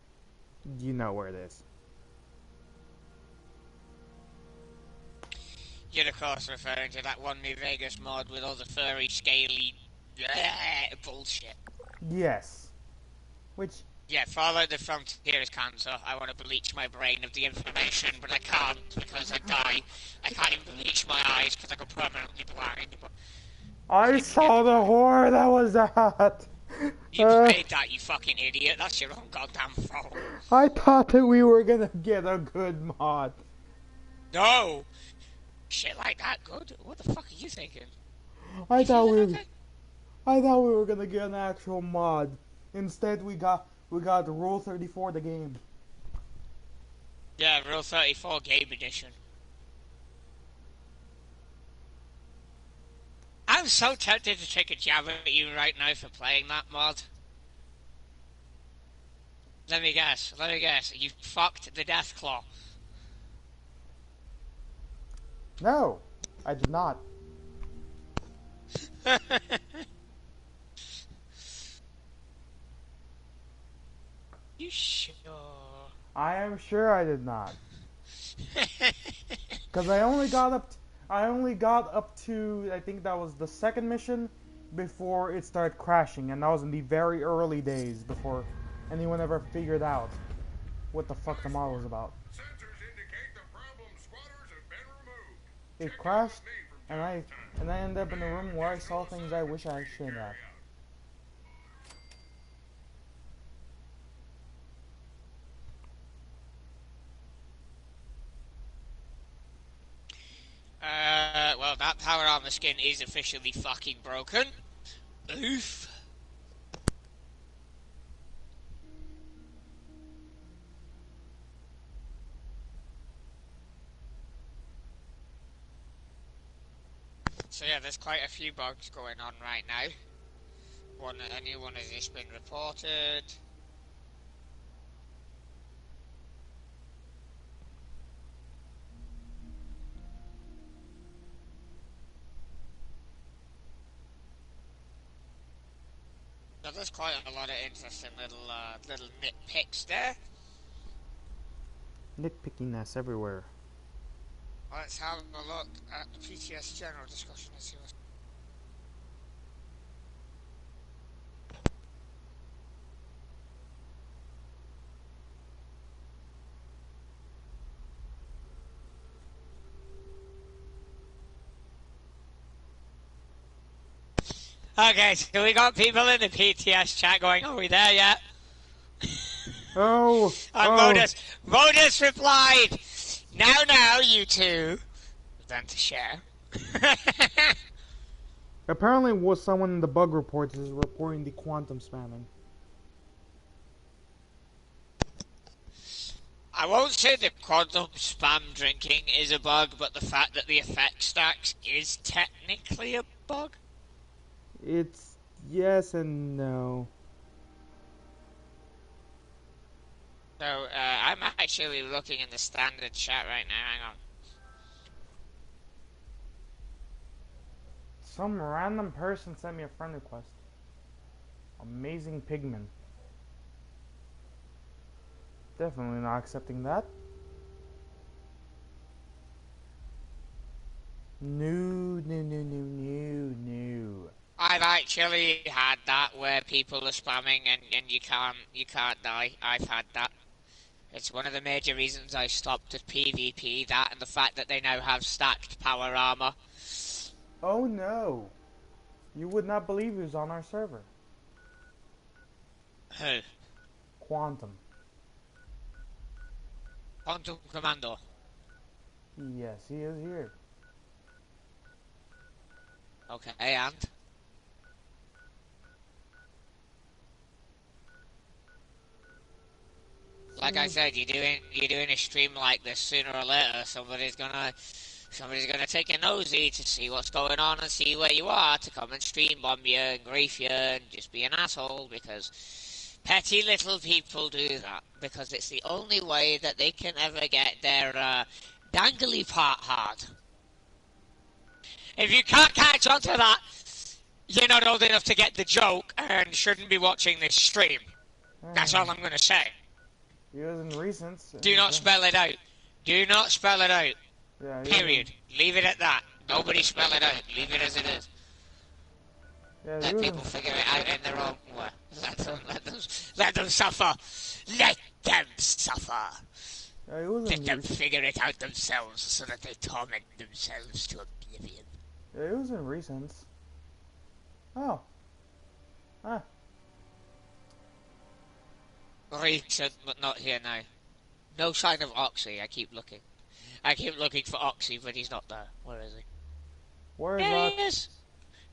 You know where it is. You're of course referring to that one New Vegas mod with all the furry, scaly bullshit. Yes. Which Yeah, Fallout the Frontier is cancer. I want to bleach my brain of the information, but I can't because I die. I can't even bleach my eyes because I go permanently blind. But I saw the horror that was that. you played that, you fucking idiot. That's your own goddamn fault. I thought that we were gonna get a good mod. No! Shit like that good? What the fuck are you thinking? I thought we Okay? were gonna get an actual mod. Instead, we got Rule 34 the game. Yeah, Rule 34 Game Edition. I'm so tempted to take a jab at you right now for playing that mod. Let me guess. You fucked the Deathclaw. No, I did not. You sure? I am sure I did not. Cause I only got up to I think that was the second mission before it started crashing, and that was in the very early days before anyone ever figured out what the fuck the mod was about. Sensors indicate the problem squatters have been removed. It crashed, and I ended up in a room where I saw things I wish I shouldn't have. Well, that power armor skin is officially fucking broken. Oof. So yeah, there's quite a few bugs going on right now. A new one has just been reported. So there's quite a lot of interesting little nitpicks there. Nitpickiness everywhere. Let's have a look at the PTS general discussion and see what's... Okay, so we got people in the PTS chat going, are we there yet? Oh, And oh. Modus replied, now, you two. than to share. Apparently, was someone in the bug reports is reporting the quantum spamming. I won't say the quantum spam drinking is a bug, but the fact that the effect stacks is technically a bug. It's yes and no. So, I'm actually looking in the standard chat right now. Hang on. Some random person sent me a friend request. Amazing pigment. Definitely not accepting that. No, no, no, no, no, no. I've actually had that where people are spamming and you can't die. I've had that. It's one of the major reasons I stopped at PvP, that and the fact that they now have stacked power armor. Oh no. You would not believe who's on our server. Who? Quantum. Quantum Commando. Yes, he is here. Okay, and? Like I said, you're doing a stream like this, sooner or later somebody's gonna take a nosy to see what's going on and see where you are to come and stream bomb you and grief you and just be an asshole, because petty little people do that because it's the only way that they can ever get their dangly part hard. If you can't catch on to that, you're not old enough to get the joke and shouldn't be watching this stream. That's all I'm going to say. Using recents. Do not spell it out. Do not spell it out. Yeah, Period. Leave it at that. Nobody spell it out. Leave it as it is. Yeah, Let people figure it out in their own way. Let them suffer. Let them suffer. Let them figure it out themselves so that they torment themselves to oblivion. Yeah, it was in recents. Oh. Ah. Recent, but not here now. No sign of Oxy. I keep looking. I keep looking for Oxy, but he's not there. Where is he? Where is There he is!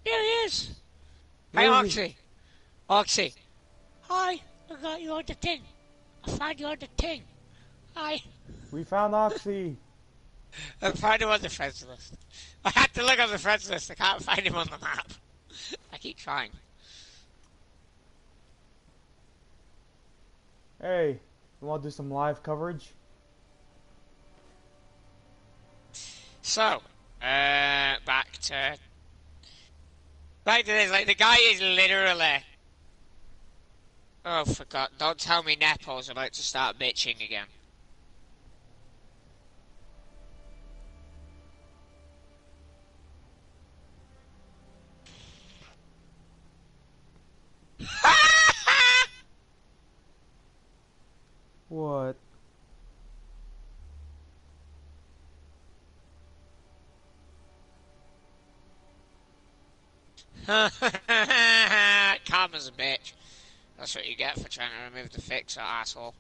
There he is! Hey, Oxy! Oxy! Hi! I got you on the thing. I found you on the thing. Hi! We found Oxy! I found him on the friends list. I had to look on the friends list. I can't find him on the map. I keep trying. Hey, you want to do some live coverage? So, back to this. Like, the guy is literally... Oh, for God. Don't tell me Nepo's about to start bitching again. What? Karma's a bitch. That's what you get for trying to remove the fixer, asshole.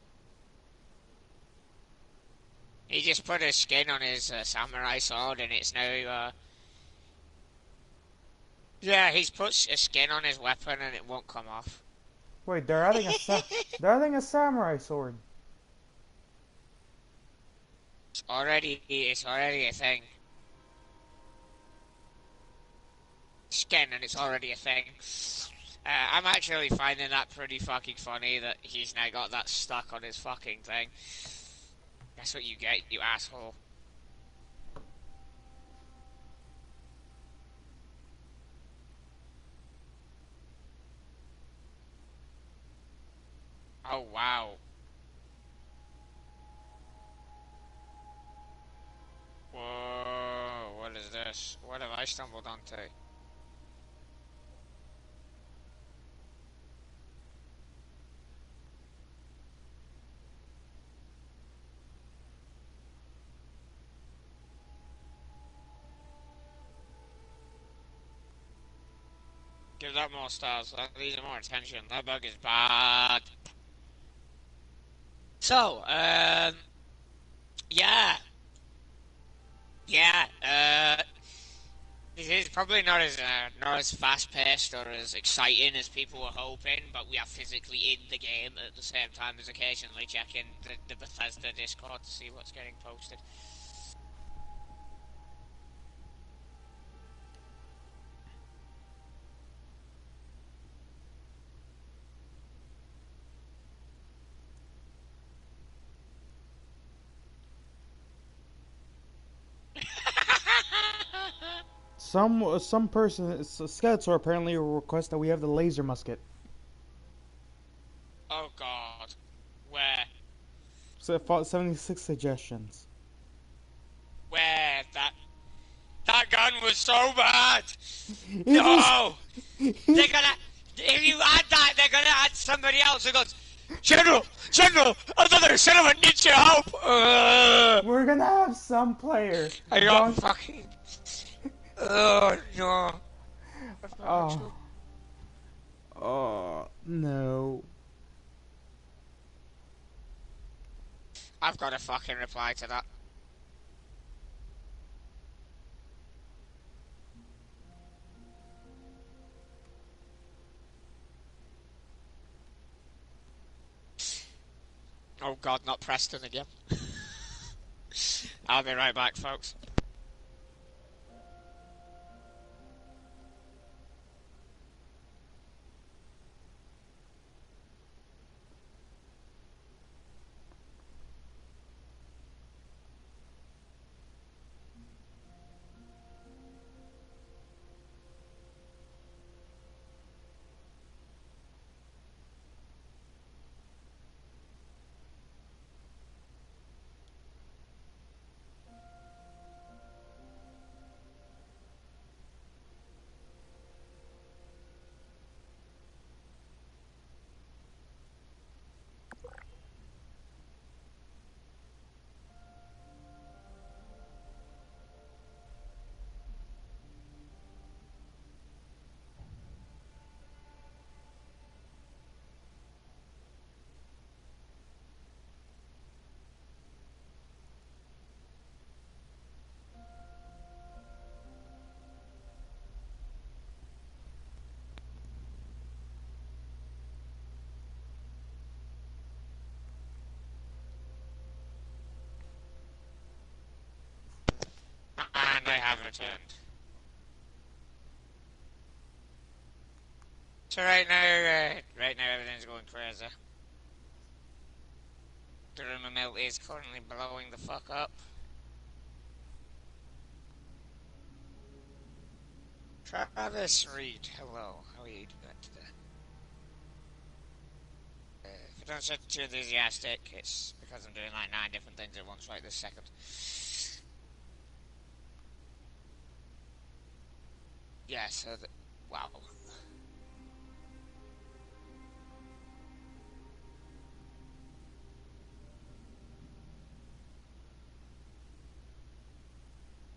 He just put a skin on his samurai sword and it's now, yeah, he's put a skin on his weapon and it won't come off. Wait, they're adding a samurai sword. It's already a thing. Skin and it's already a thing. I'm actually finding that pretty fucking funny that he's now got that stuck on his fucking thing. That's what you get, you asshole. Oh, wow. Whoa, what is this? What have I stumbled onto? Give that more stars. That needs more attention. That bug is bad. So, yeah. Yeah, this is probably not as fast paced or as exciting as people were hoping, but we are physically in the game at the same time as occasionally checking the Bethesda Discord to see what's getting posted. Some person, Skeletor apparently requests that we have the laser musket. Oh God, where? So 76 suggestions. Where? That gun was so bad! It No! They're gonna... If you add that, they're gonna add somebody else who goes, General! General! Another settlement needs your help! We're gonna have some player. I got fucking... Oh, no. Oh. Oh, no. I've got to fucking reply to that. Oh God, not Preston again. I'll be right back, folks. And I have returned. So right now everything's going crazy. The rumour mill is currently blowing the fuck up. Travis Reed, hello. How are you doing today? If I don't sound too enthusiastic, it's because I'm doing like 9 different things at once right this second. Yeah, so wow.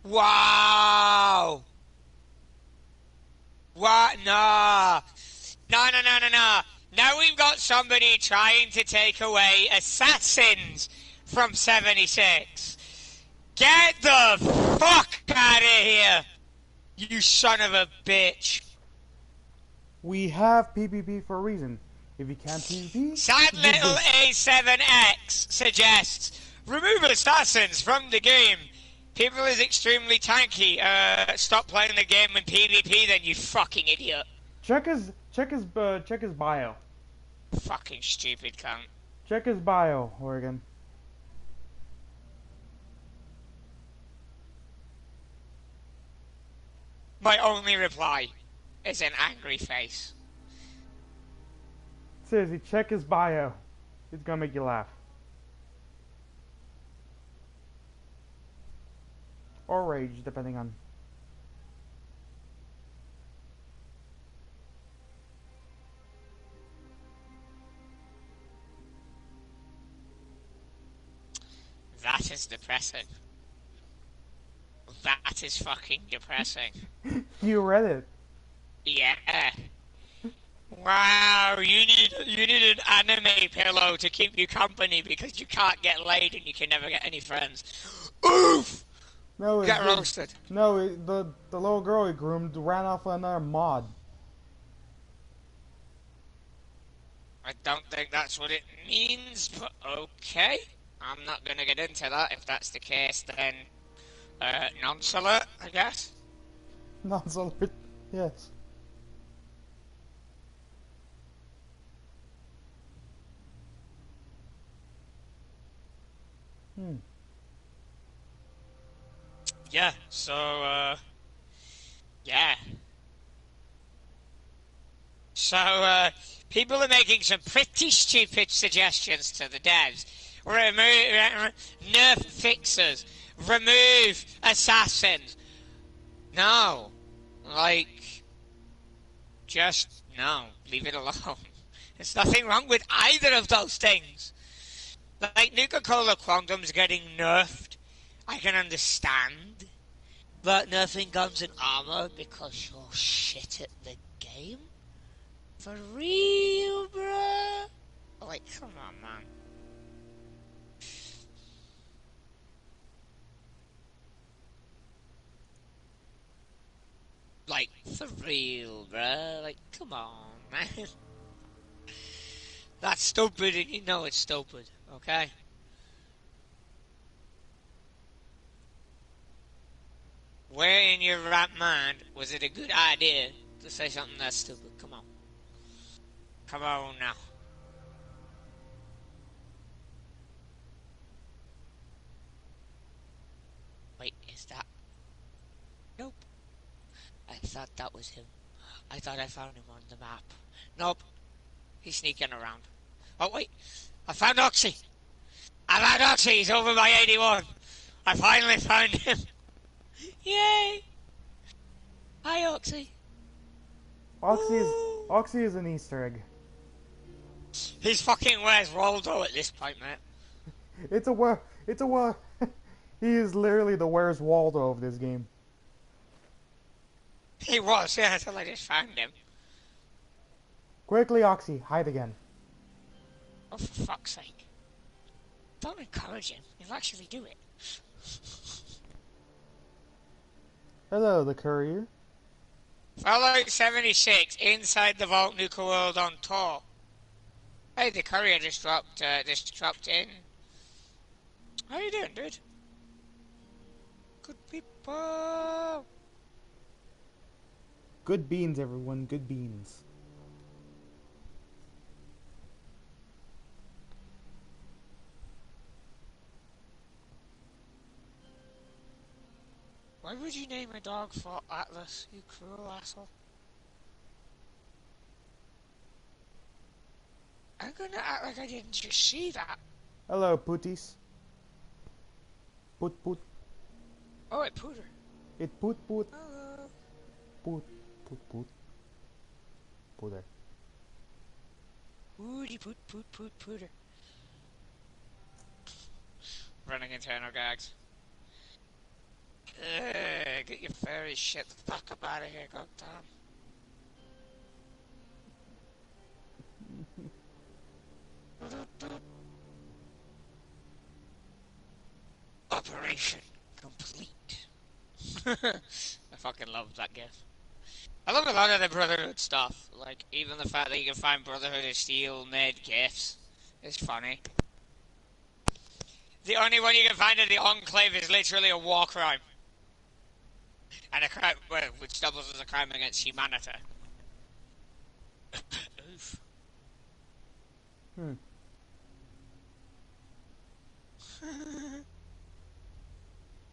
Wow! What? Nah. No. Now we've got somebody trying to take away assassins from 76. Get the fuck out of here, you son of a bitch. We have PvP for a reason. If you can't PvP... Sad little A7X suggests, remove assassins from the game. People is extremely tanky. Stop playing the game in PvP then, you fucking idiot. Check his bio. Fucking stupid cunt. Check his bio, Oregon. My only reply is an angry face. Seriously, check his bio. It's gonna make you laugh. Or rage, depending on... That is depressing. That is fucking depressing. You read it. Yeah. Wow, you need an anime pillow to keep you company because you can't get laid and you can never get any friends. Oof! No, Get roasted. the little girl he groomed ran off with another mod. I don't think that's what it means, but okay. I'm not gonna get into that. If that's the case, then nonchalant, I guess. Non-solar. Yes. Hmm. Yeah. So yeah. So people are making some pretty stupid suggestions to the devs. Nerf fixers. Remove assassins. No. Like, just no. Leave it alone. There's nothing wrong with either of those things. Like, Nuka-Cola Quantum's getting nerfed. I can understand. But nerfing guns and armor because you're shit at the game? For real, bruh? Like, come on, man. Like, for real, bruh. Like, come on, man. That's stupid and you know it's stupid, okay? Where in your right mind was it a good idea to say something that stupid? Come on. Come on now. Wait, is that... Nope. I thought that was him. I thought I found him on the map. Nope. He's sneaking around. Oh, wait. I found Oxy. I found Oxy. He's over by 81. I finally found him. Yay. Hi, Oxy. Oxy is an Easter egg. He's fucking Where's Waldo at this point, mate. It's a he is literally the Where's Waldo of this game. He was, yeah, until I just found him. Quickly, Oxy, hide again. Oh, for fuck's sake. Don't encourage him. He'll actually do it. Hello, the courier. Fallout 76, inside the Vault Nuka World on tour. Hey, the courier just dropped in. How you doing, dude? Good people. Good beans, everyone. Good beans. Why would you name a dog for Atlas, you cruel asshole? I'm gonna act like I didn't just see that. Hello, pooties. Poot poot. Oh, it pooter. It poot poot. Hello. Poot poot poot. Pooter. Pooty poot poot poot pooter. Running internal gags. Get your fairy shit the fuck up out of here, goddamn. Operation complete. I fucking love that gif. I love a lot of the Brotherhood stuff. Like, even the fact that you can find Brotherhood of Steel made gifs is funny. The only one you can find in the Enclave is literally a war crime. And a crime, well, which doubles as a crime against humanity. Oof.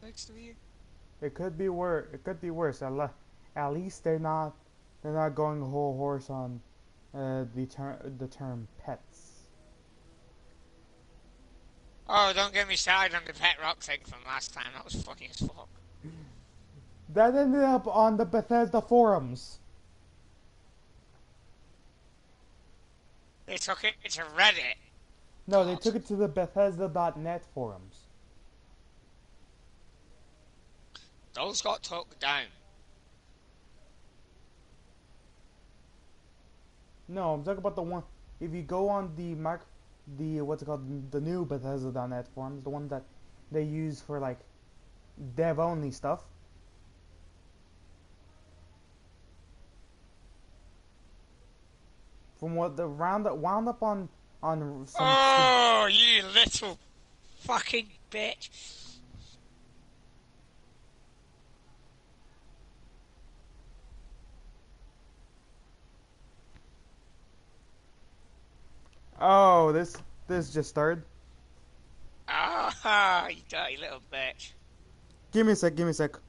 Thanks to you. It could be worse. It could be worse. At least they're not going whole horse on the term pets. Oh, don't get me started on the pet rock thing from last time. That was funny as fuck. That ended up on the Bethesda forums. They took it to Reddit. No, they took it to the Bethesda.net forums. Those got took down. No, I'm talking about the one. If you go on the what's it called, the new Bethesda.net forums, the one that they use for like dev only stuff. From what the round that wound up on some. Oh, you little fucking bitch. Oh, this just started. Ah, you dirty little bitch. Give me a sec. Give me a sec.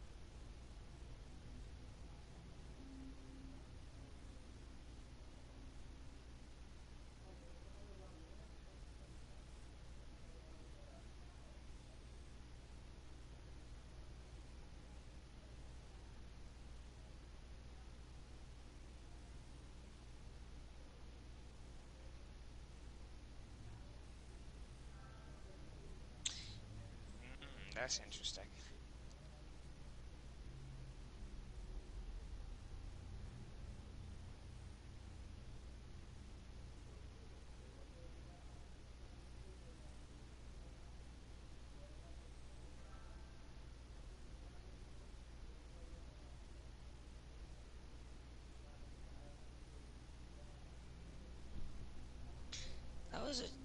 That's interesting.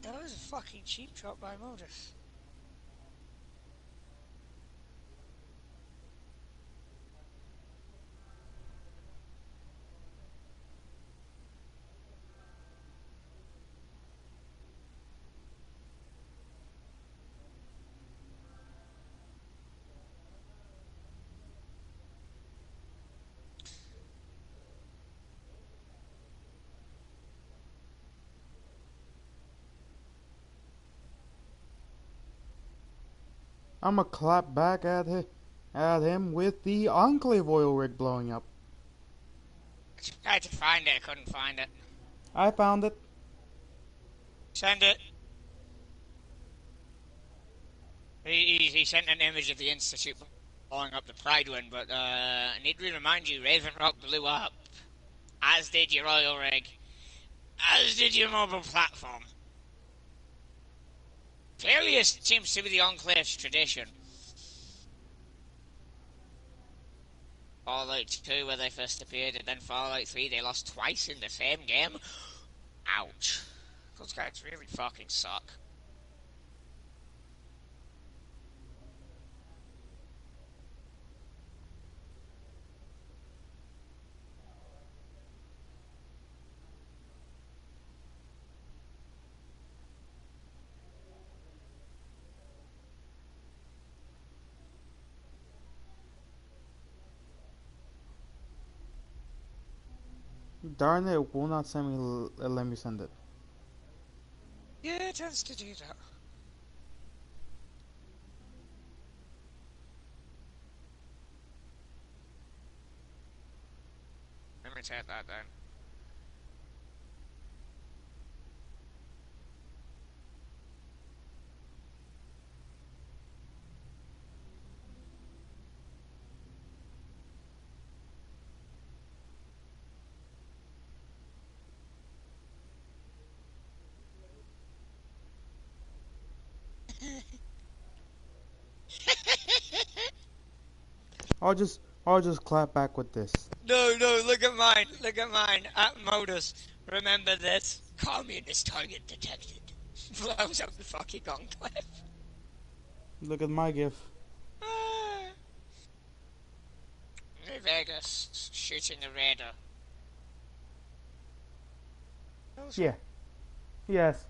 That was a fucking cheap shot by Modus. I'ma clap back at him with the Enclave oil rig blowing up. I tried to find it, I couldn't find it. I found it. Send it. He sent an image of the Institute blowing up the Pride one, but I need to remind you, Raven Rock blew up. As did your oil rig. As did your mobile platform. Clearly it seems to be the Enclave's tradition. Fallout 2 where they first appeared, and then Fallout 3 they lost twice in the same game. Ouch. Those guys really fucking suck. Darn it, it will not send me. Let me send it. Yeah, it tends to do that. Let me take that down. I'll just clap back with this. No, look at mine. Look at mine. At Modus. Remember this. Communist target detected. Blows up the fucking Enclave. Look at my gif. New Vegas shooting the radar. Yeah. Yes.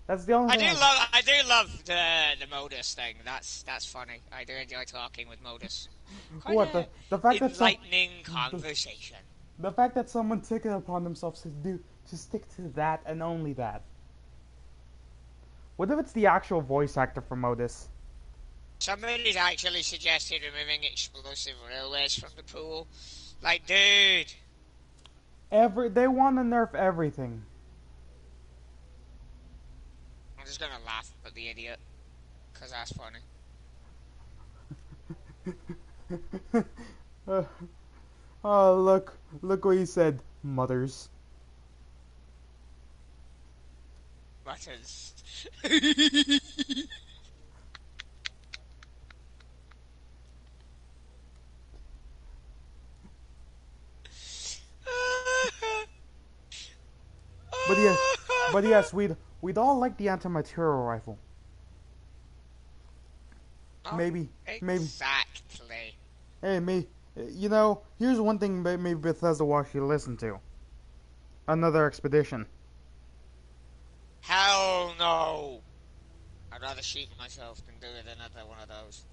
That's the only I thing. do love the Modus thing. That's funny. I do enjoy talking with Modus. Quite What the fact that enlightening conversation. the fact that someone took it upon themselves to stick to that and only that. What if it's the actual voice actor for Modus? Somebody's actually suggested removing explosive railways from the pool. Like, dude. They want to nerf everything. I'm just gonna laugh at the idiot. Because that's funny. Oh, look what he said. Mothers. Buttons. But yes, we'd all like the anti-material rifle. Oh, Maybe. exactly. Hey, here's one thing maybe Bethesda will actually listen to. Another expedition. Hell no. I'd rather shoot myself than do another one of those.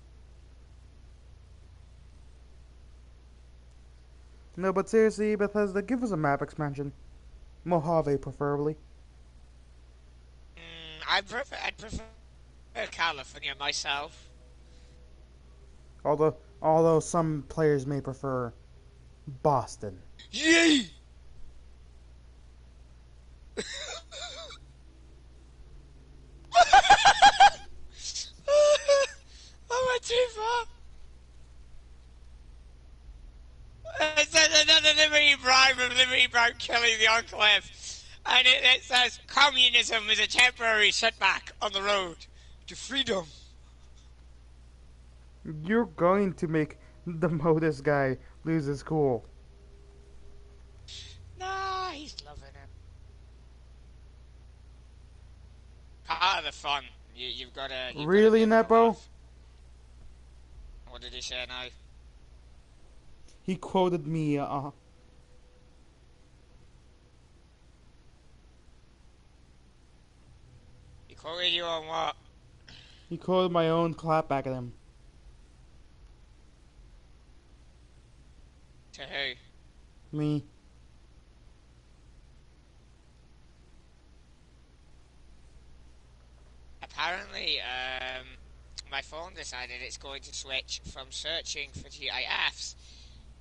No, but seriously, Bethesda, give us a map expansion. Mojave, preferably. I'd prefer California myself. Although some players may prefer Boston. Yay! I went too far. It's another Liberty Bribe killing the Enclave. And it says, communism is a temporary setback on the road to freedom. You're going to make the modus guy lose his cool. Nah, he's loving it. Part of the fun. You've got to... Really, Nepo? What did he say now? He quoted me, He quoted you on what? He quoted my own clap back at him. To who? Me. Apparently, my phone decided it's going to switch from searching for GIFs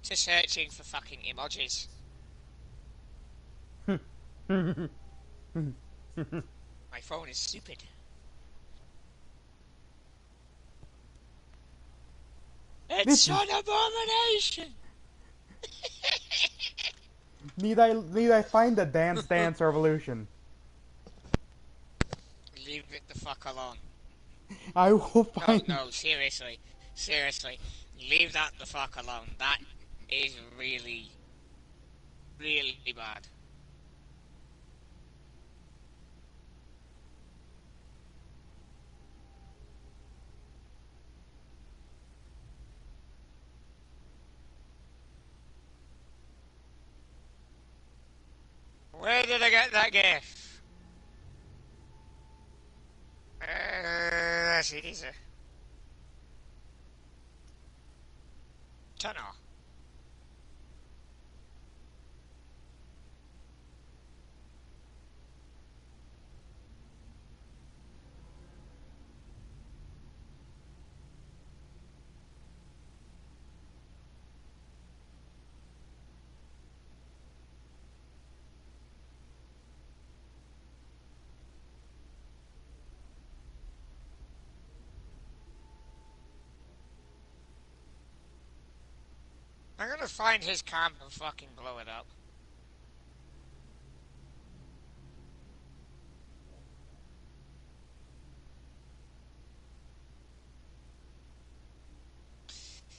to searching for fucking emojis. My phone is stupid. It's an abomination! Need I find the Dance Revolution? Leave it the fuck alone. I will find... No, seriously. Leave that the fuck alone. That is really, really bad. Where did I get that gift? That's easy. Turn off. I'm gonna find his camp and fucking blow it up.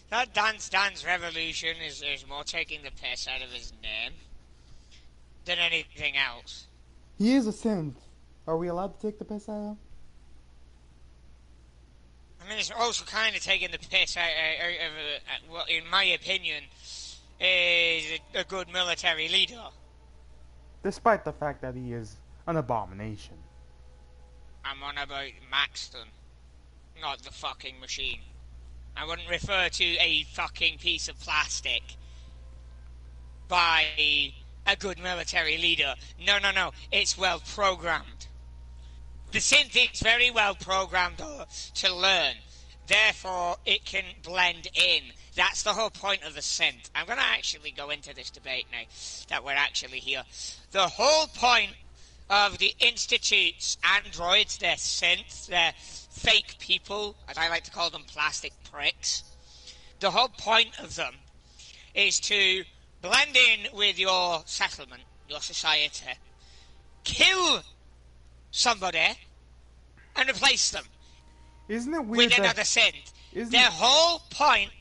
That Dance Revolution is more taking the piss out of his name than anything else. He is a synth. Are we allowed to take the piss out of him? I mean, it's also kind of taking the piss out of what, in my opinion, is a good military leader. Despite the fact that he is an abomination. I'm on about Maxton, not the fucking machine. I wouldn't refer to a fucking piece of plastic by a good military leader. No. It's well programmed. The synth is very well programmed to learn. Therefore, it can blend in. That's the whole point of the synth. I'm going to actually go into this debate now that we're actually here. The whole point of the Institute's androids, their synths, their fake people, as I like to call them, plastic pricks. The whole point of them is to blend in with your settlement, your society, kill somebody, and replace them. Isn't it weird with another synth? Isn't The whole point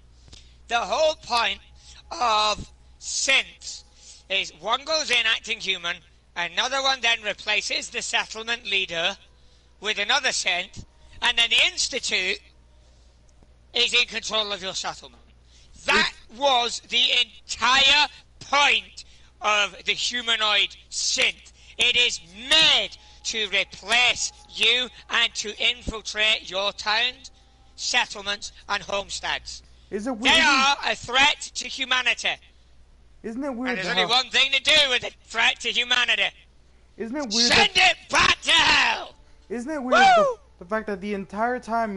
of synths is one goes in acting human Another one then replaces the settlement leader with another synth, and then the Institute is in control of your settlement. That was the entire point of the humanoid synth. It is made to replace you and to infiltrate your towns, settlements, and homesteads. Is it weird? They are a threat to humanity. Isn't it weird? And there's only one thing to do with a threat to humanity. Isn't it weird? Send it back to hell! Isn't it weird the fact that the entire time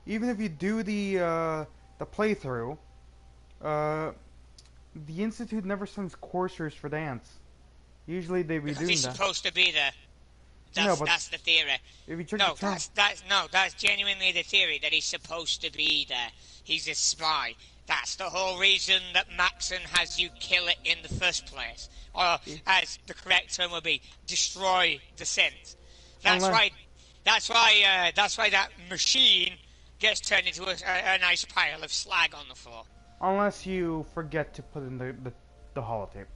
even if you do the playthrough, the Institute never sends coursers for dance. Usually they be Because doing he's that. supposed to be there. That's the theory. If you check No, the term, that's genuinely the theory, that he's supposed to be there. He's a spy. That's the whole reason that Maxon has you kill it in the first place. Or, as the correct term would be, destroy the synth. That's why that machine gets turned into a nice pile of slag on the floor. unless you forget to put in the holotape,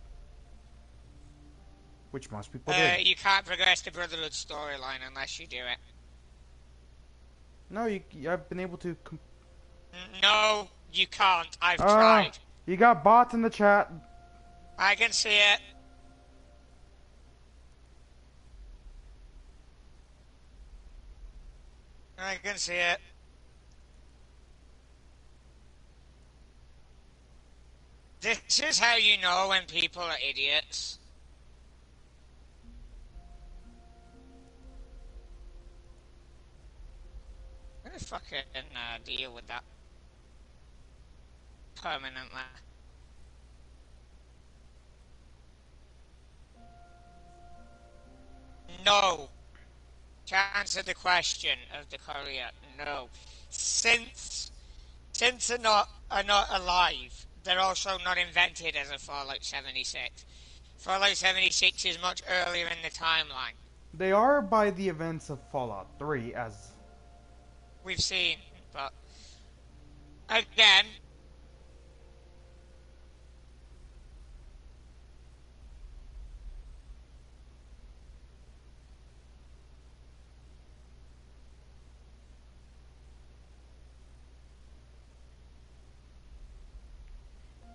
which most people did. You can't progress the Brotherhood storyline unless you do it. No, I've been able to. No, you can't. I've tried. You got bots in the chat. I can see it. I can see it. This is how you know when people are idiots. I'm gonna fucking deal with that permanently. No. To answer the question of the courier, no. Synths are not alive. They're also not invented as a Fallout 76. Fallout 76 is much earlier in the timeline. They are by the events of Fallout 3, as we've seen, but again,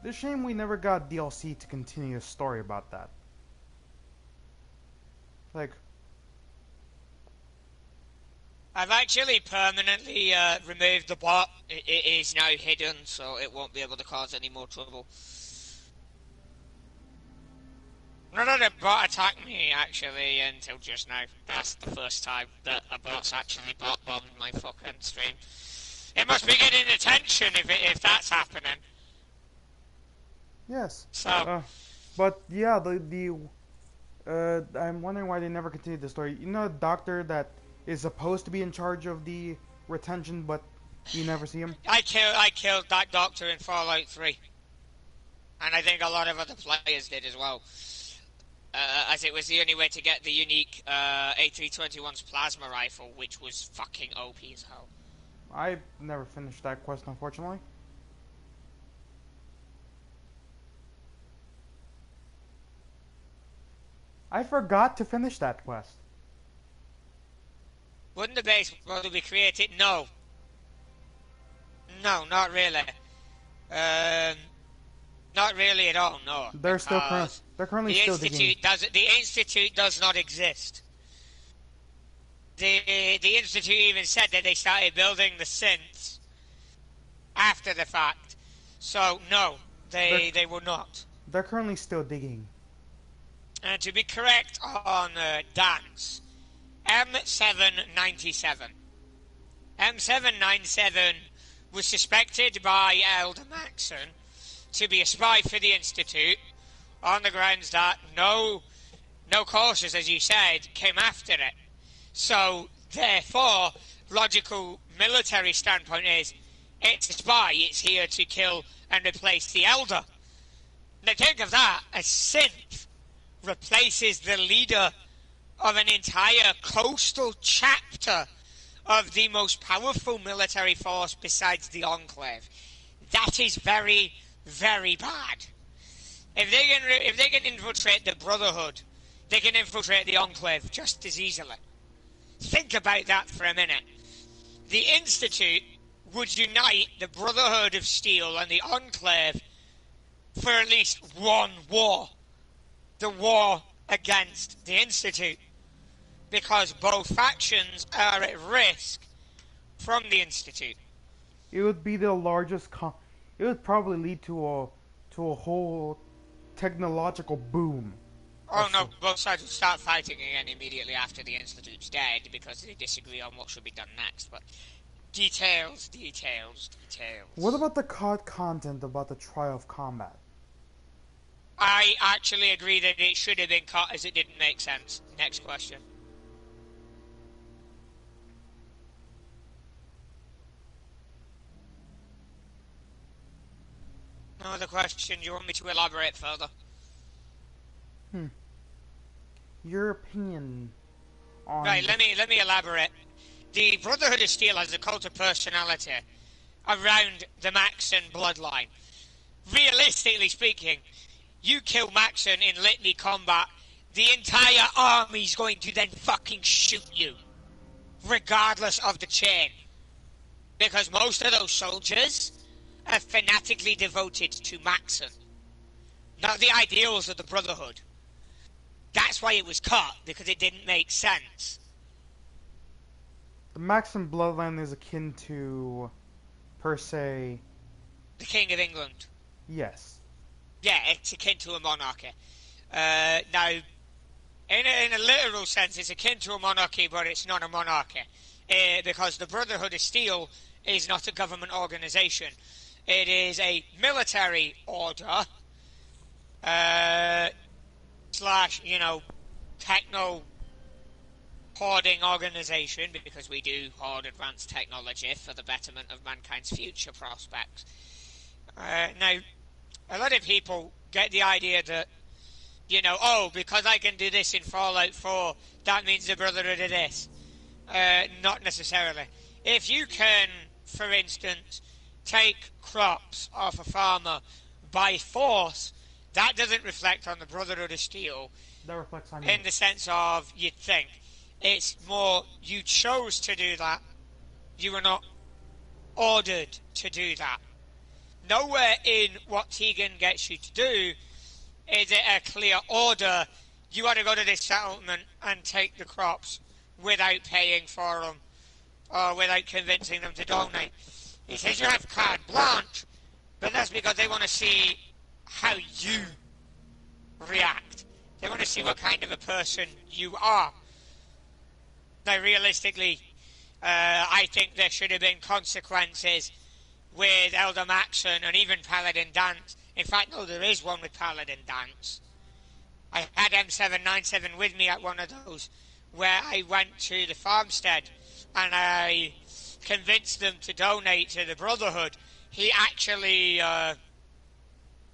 it's a shame we never got DLC to continue a story about that. Like, I've actually permanently removed the bot. It is now hidden, so it won't be able to cause any more trouble. None of the bot attacked me, actually, until just now. That's the first time that a bot's actually bot-bombed my fucking stream. It must be getting attention if that's happening. yes. So, but yeah, I'm wondering why they never continued the story. You know, a doctor that is supposed to be in charge of the retention, but you never see him. I killed that doctor in Fallout 3, and I think a lot of other players did as well, as it was the only way to get the unique A321's plasma rifle, which was fucking OP as hell. I never finished that quest, unfortunately. I forgot to finish that quest. Wouldn't the base model be created? No. No, not really. Not really at all, no. They're currently still digging. The Institute does not exist. The Institute even said that they started building the synths after the fact. So, no, they were not. They're currently still digging. And to be correct on dance, M797. M797 was suspected by Elder Maxon to be a spy for the Institute on the grounds that no courses, as you said, came after it. So, therefore, logical military standpoint is, it's a spy, it's here to kill and replace the Elder. Now think of that, a synth replaces the leader of an entire coastal chapter of the most powerful military force besides the Enclave. That is very, very bad. If they can infiltrate the Brotherhood they can infiltrate the Enclave just as easily. Think about that for a minute. The Institute would unite the Brotherhood of Steel and the Enclave for at least one war. The war against the Institute. Because both factions are at risk from the Institute. It would be the largest. It would probably lead to a whole technological boom. Oh no, both sides would start fighting again immediately after the Institute's dead because they disagree on what should be done next. But details. What about the COD content about the trial of combat? I actually agree that it should have been cut as it didn't make sense. Next question. No other question. Do you want me to elaborate further? Your opinion on... Right, let me elaborate. The Brotherhood of Steel has a cult of personality around the Maxon bloodline. Realistically speaking, you kill Maxon in litany combat, the entire army's going to then fucking shoot you, regardless of the chain. Because most of those soldiers are fanatically devoted to Maxon, not the ideals of the Brotherhood. That's why it was cut, because it didn't make sense. The Maxim bloodline is akin to, per se... The King of England. Yes. Yeah, it's akin to a monarchy. Now, in a literal sense, it's akin to a monarchy, but it's not a monarchy. Because the Brotherhood of Steel is not a government organisation. It is a military order, slash, techno hoarding organisation, because we do hoard advanced technology for the betterment of mankind's future prospects. Now, a lot of people get the idea that, because I can do this in Fallout 4, that means the Brotherhood of this. Not necessarily. If you can, for instance, take crops off a farmer by force, that doesn't reflect on the Brotherhood of Steel. That reflects on you. In the sense of, you'd think. It's more, you chose to do that. You were not ordered to do that. Nowhere in what Tegan gets you to do is it a clear order. You ought to go to this settlement and take the crops without paying for them or without convincing them to donate. He says you have carte blanche, but that's because they want to see how you react. They want to see what kind of a person you are. Now, realistically, I think there should have been consequences with Elder Maxon and even Paladin Dance. In fact, no, there is one with Paladin Dance. I had M797 with me at one of those, where I went to the farmstead and I convinced them to donate to the Brotherhood. He actually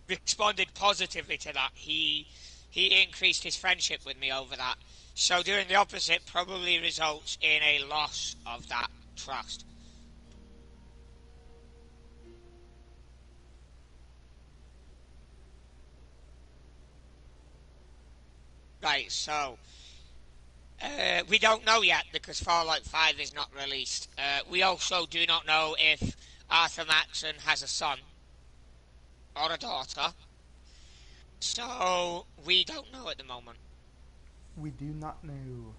responded positively to that. He increased his friendship with me over that. So doing the opposite probably results in a loss of that trust. Right, so we don't know yet because Fallout 5 is not released. We also do not know if Arthur Maxon has a son or a daughter. So we don't know at the moment. We do not know.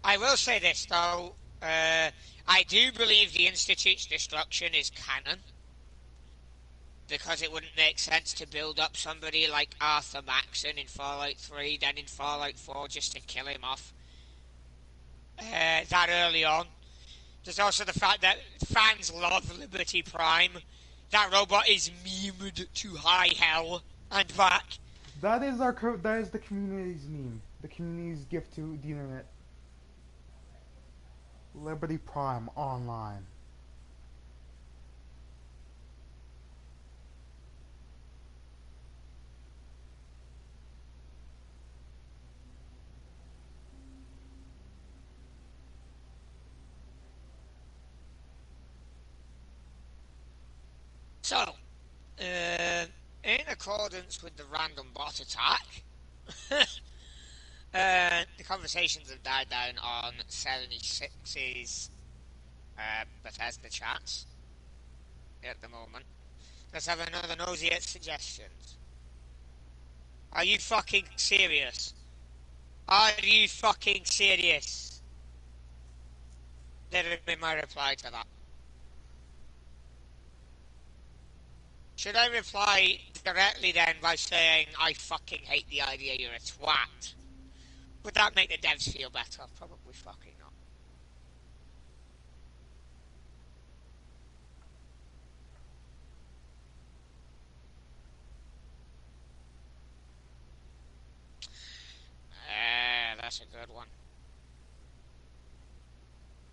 I will say this though, I do believe the Institute's destruction is canon. Because it wouldn't make sense to build up somebody like Arthur Maxon in Fallout 3, then in Fallout 4 just to kill him off that early on. There's also the fact that fans love Liberty Prime. That robot is memed to high hell and back. That is the community's meme. The community's gift to the internet. Liberty Prime Online. So, in accordance with the random bot attack, The conversations have died down on 76's Bethesda chats at the moment. Let's have another nosy at suggestions. Are you fucking serious? Are you fucking serious? That would be my reply to that. Should I reply directly then by saying, I fucking hate the idea you're a twat? Would that make the devs feel better? Probably fucking not. That's a good one.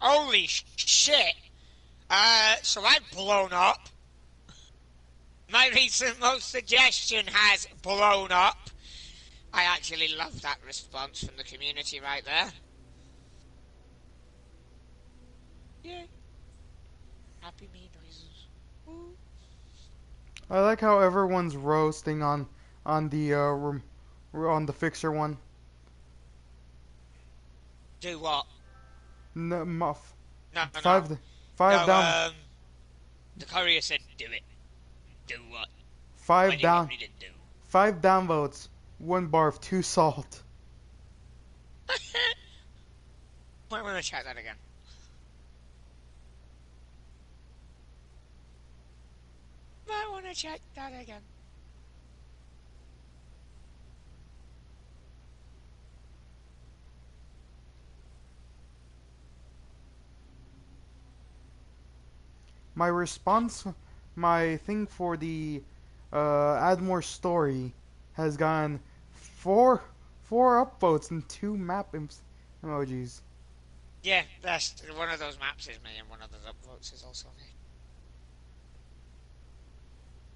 Holy shit! So I've blown up. My recent most suggestion has blown up. I actually love that response from the community right there. Yay. Happy me noises. Woo. I like how everyone's roasting on the fixer one. Do what? No, No, five no. five No, down the courier said do it. Do what? five What do you want down me to do? 5 downvotes. 1 bar of 2 salt. Might want to check that again. Might want to check that again. My response, my thing for the add more story has gotten four upvotes and 2 map emojis. Yeah, that's one of those maps is me and one of those upvotes is also me.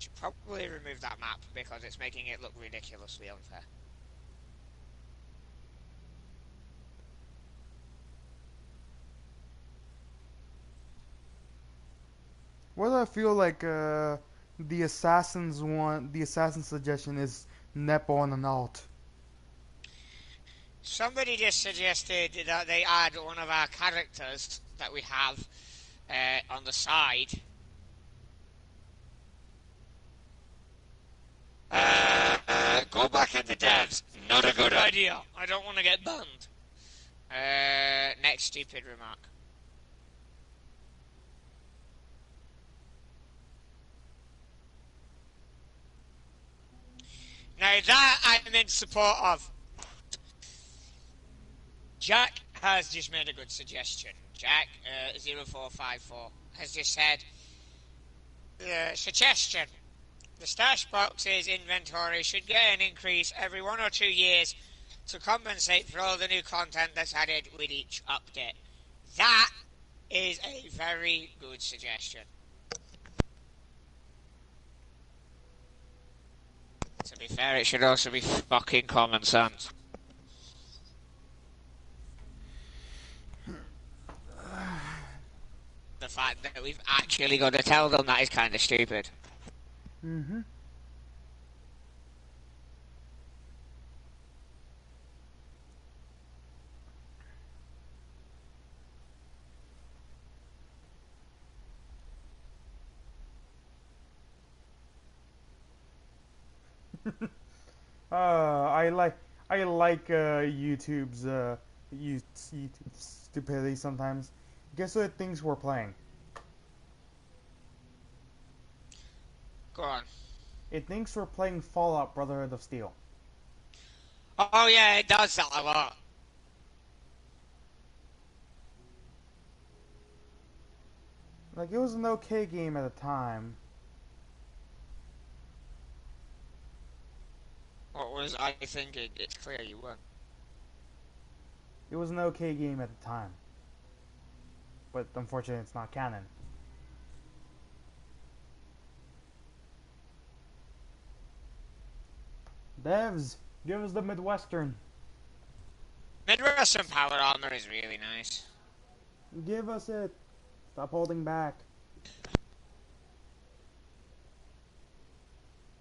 Should probably remove that map because it's making it look ridiculously unfair. What do I feel like the assassin suggestion is Nepo on an alt. Somebody just suggested that they add one of our characters that we have on the side. Go back into devs. Not a good idea. I don't want to get banned. Next stupid remark. Now that I'm in support of. Jack has just made a good suggestion. Jack 0454 has just said, suggestion. The stash box's inventory should get an increase every 1 or 2 years to compensate for all the new content that's added with each update. That is a very good suggestion. To be fair, it should also be fucking common sense. The fact that we've actually got to tell them that is kind of stupid. Mm-hmm. I like YouTube's YouTube stupidity sometimes. Guess what things we're playing? Go on. It thinks we're playing Fallout Brotherhood of Steel. Oh yeah, it does that a lot. Like, it was an okay game at the time. What was I thinking? It's clear you weren't. It was an okay game at the time. But unfortunately, it's not canon. Devs, give us the Midwestern. Midwestern power armor is really nice. Give us it. Stop holding back.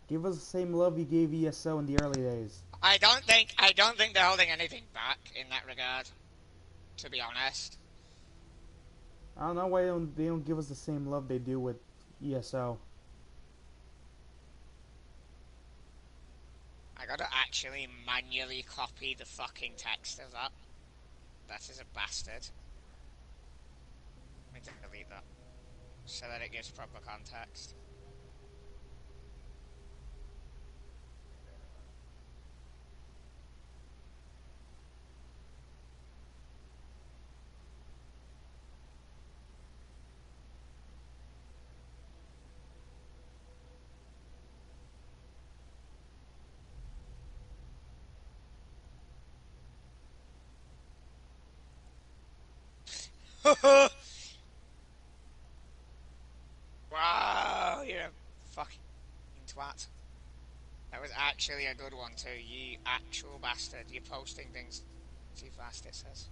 Give us the same love you gave ESO in the early days. I don't think they're holding anything back in that regard. To be honest, I don't know why they don't give us the same love they do with ESO. I gotta actually manually copy the fucking text of that. That is a bastard. Let me delete that so that it gives proper context. Wow, you're a fucking twat. That was actually a good one too, you actual bastard. You're posting things too fast, it says.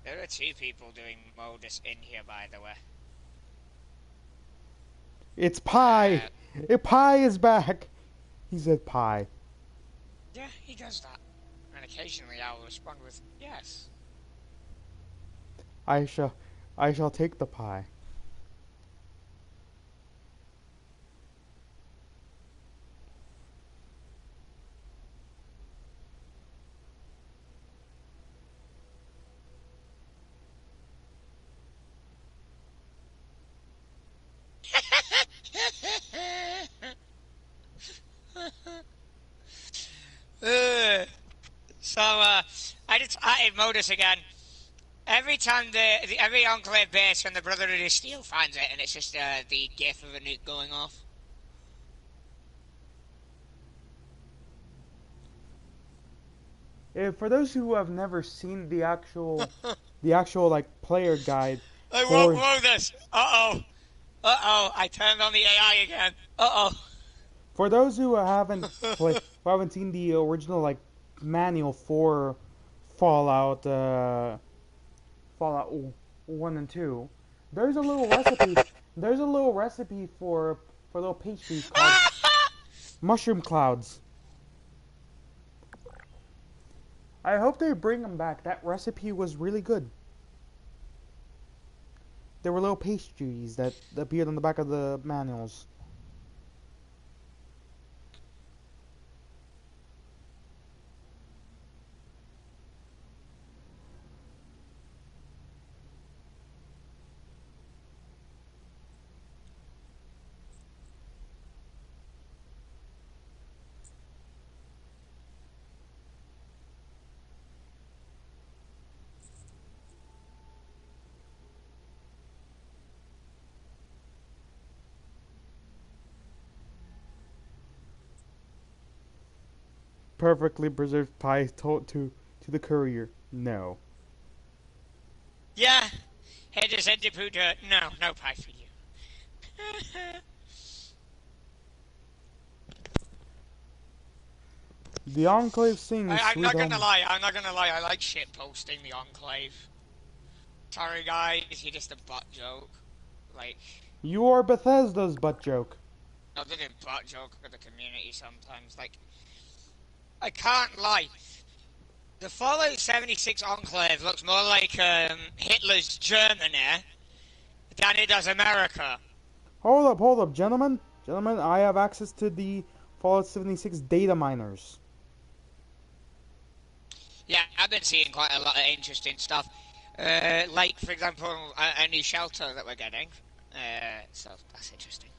There are two people doing modus in here, by the way. It's Pie! Pie is back! He said pie. Yeah, he does that. And occasionally I'll respond with, yes. I shall take the pie. So, I just added modus again. Every time every Enclave base from the Brotherhood of Steel finds it, and it's just the gif of a nuke going off. For those who have never seen the actual like player guide I for won't roll this. I turned on the AI again. for those who haven't seen the original like manual for Fallout Fallout 1 and 2, there's a little recipe. There's a little recipe for little pastries called mushroom clouds. I hope they bring them back. That recipe was really good. There were little pastries that appeared on the back of the manuals. Perfectly preserved pie told to the courier. No. Yeah. Head is head to Puta. No, no pie for you. The Enclave sings I'm Sweet not gonna Home. lie. I like shit posting the Enclave. Sorry, guys. You're just a butt joke. Like, You are Bethesda's butt joke. I didn't butt joke with the community sometimes. Like, I can't lie. The Fallout 76 Enclave looks more like Hitler's Germany than it does America. Hold up, gentlemen. Gentlemen, I have access to the Fallout 76 data miners. Yeah, I've been seeing quite a lot of interesting stuff. Like, for example, a new shelter that we're getting. So that's interesting.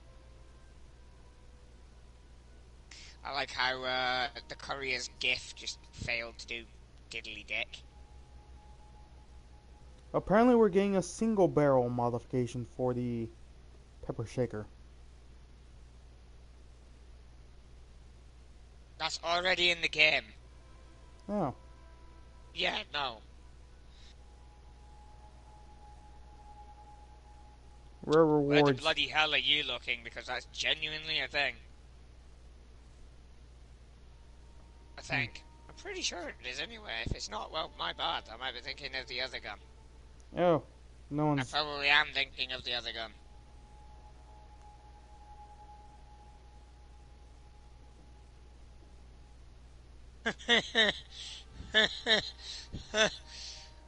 I like how the courier's GIF just failed to do diddly dick. Apparently, we're getting a single barrel modification for the pepper shaker. That's already in the game. Oh. Yeah, no. Rare Where the rewards. bloody hell are you looking? Because that's genuinely a thing. I think. I'm pretty sure it is anyway. If it's not, well, my bad. I might be thinking of the other gun. Oh. No I one's. probably am thinking of the other gun.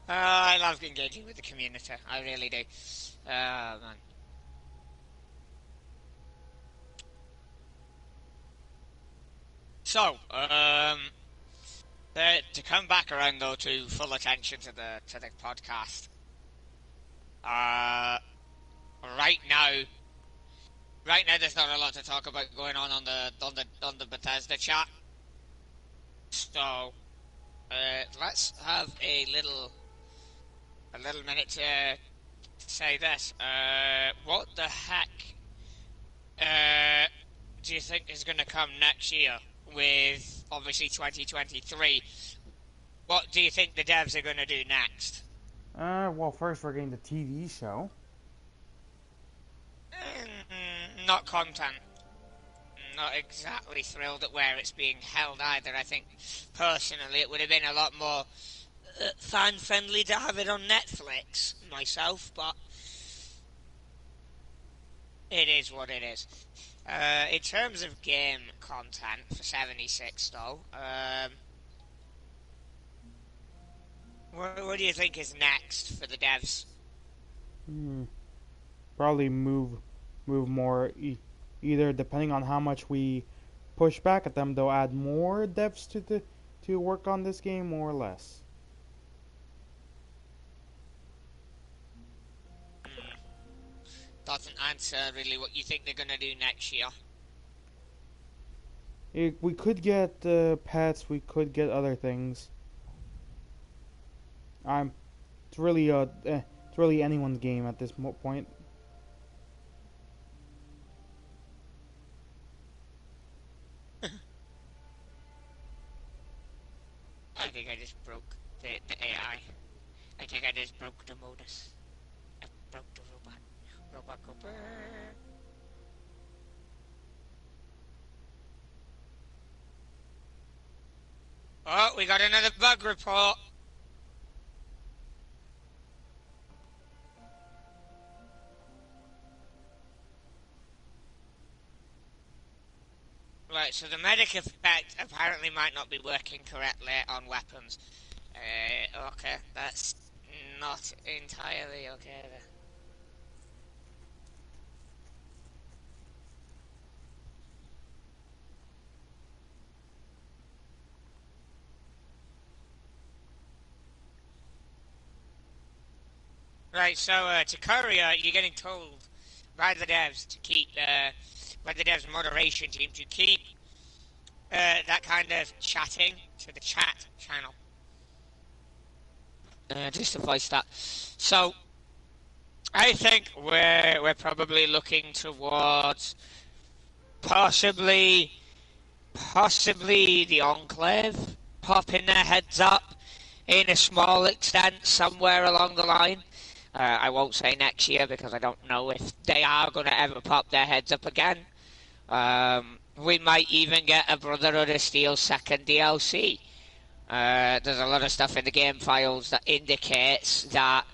I love engaging with the community. I really do. Man. So, to come back around though to full attention to the podcast. Uh, right now, there's not a lot to talk about going on the Bethesda chat. So, let's have a little minute to say this. What the heck uh, do you think is going to come next year with obviously 2023? What do you think the devs are going to do next? Well, first we're getting the TV show. Not content. Not exactly thrilled at where it's being held either. I think personally it would have been a lot more fan friendly to have it on Netflix myself, but it is what it is. In terms of game content for 76 though, what do you think is next for the devs? Probably move more. Either depending on how much we push back at them, they'll add more devs to work on this game, or less. Doesn't answer really what you think they're going to do next year. We could get pets. We could get other things. I'm. It's really anyone's game at this point. I think I just broke the AI. I think I just broke the modus. I broke the robot. Robot go brrr. Oh, we got another bug report. Right, so the medic effect apparently might not be working correctly on weapons. Okay, that's not entirely okay there. Right, so to courier, you're getting told by the devs to keep, by the devs moderation team to keep that kind of chatting to the chat channel. Just to voice that. So, I think we're probably looking towards possibly the Enclave popping their heads up in a small extent somewhere along the line. I won't say next year because I don't know if they are going to ever pop their heads up again. We might even get a Brotherhood of Steel second DLC. There's a lot of stuff in the game files that indicates that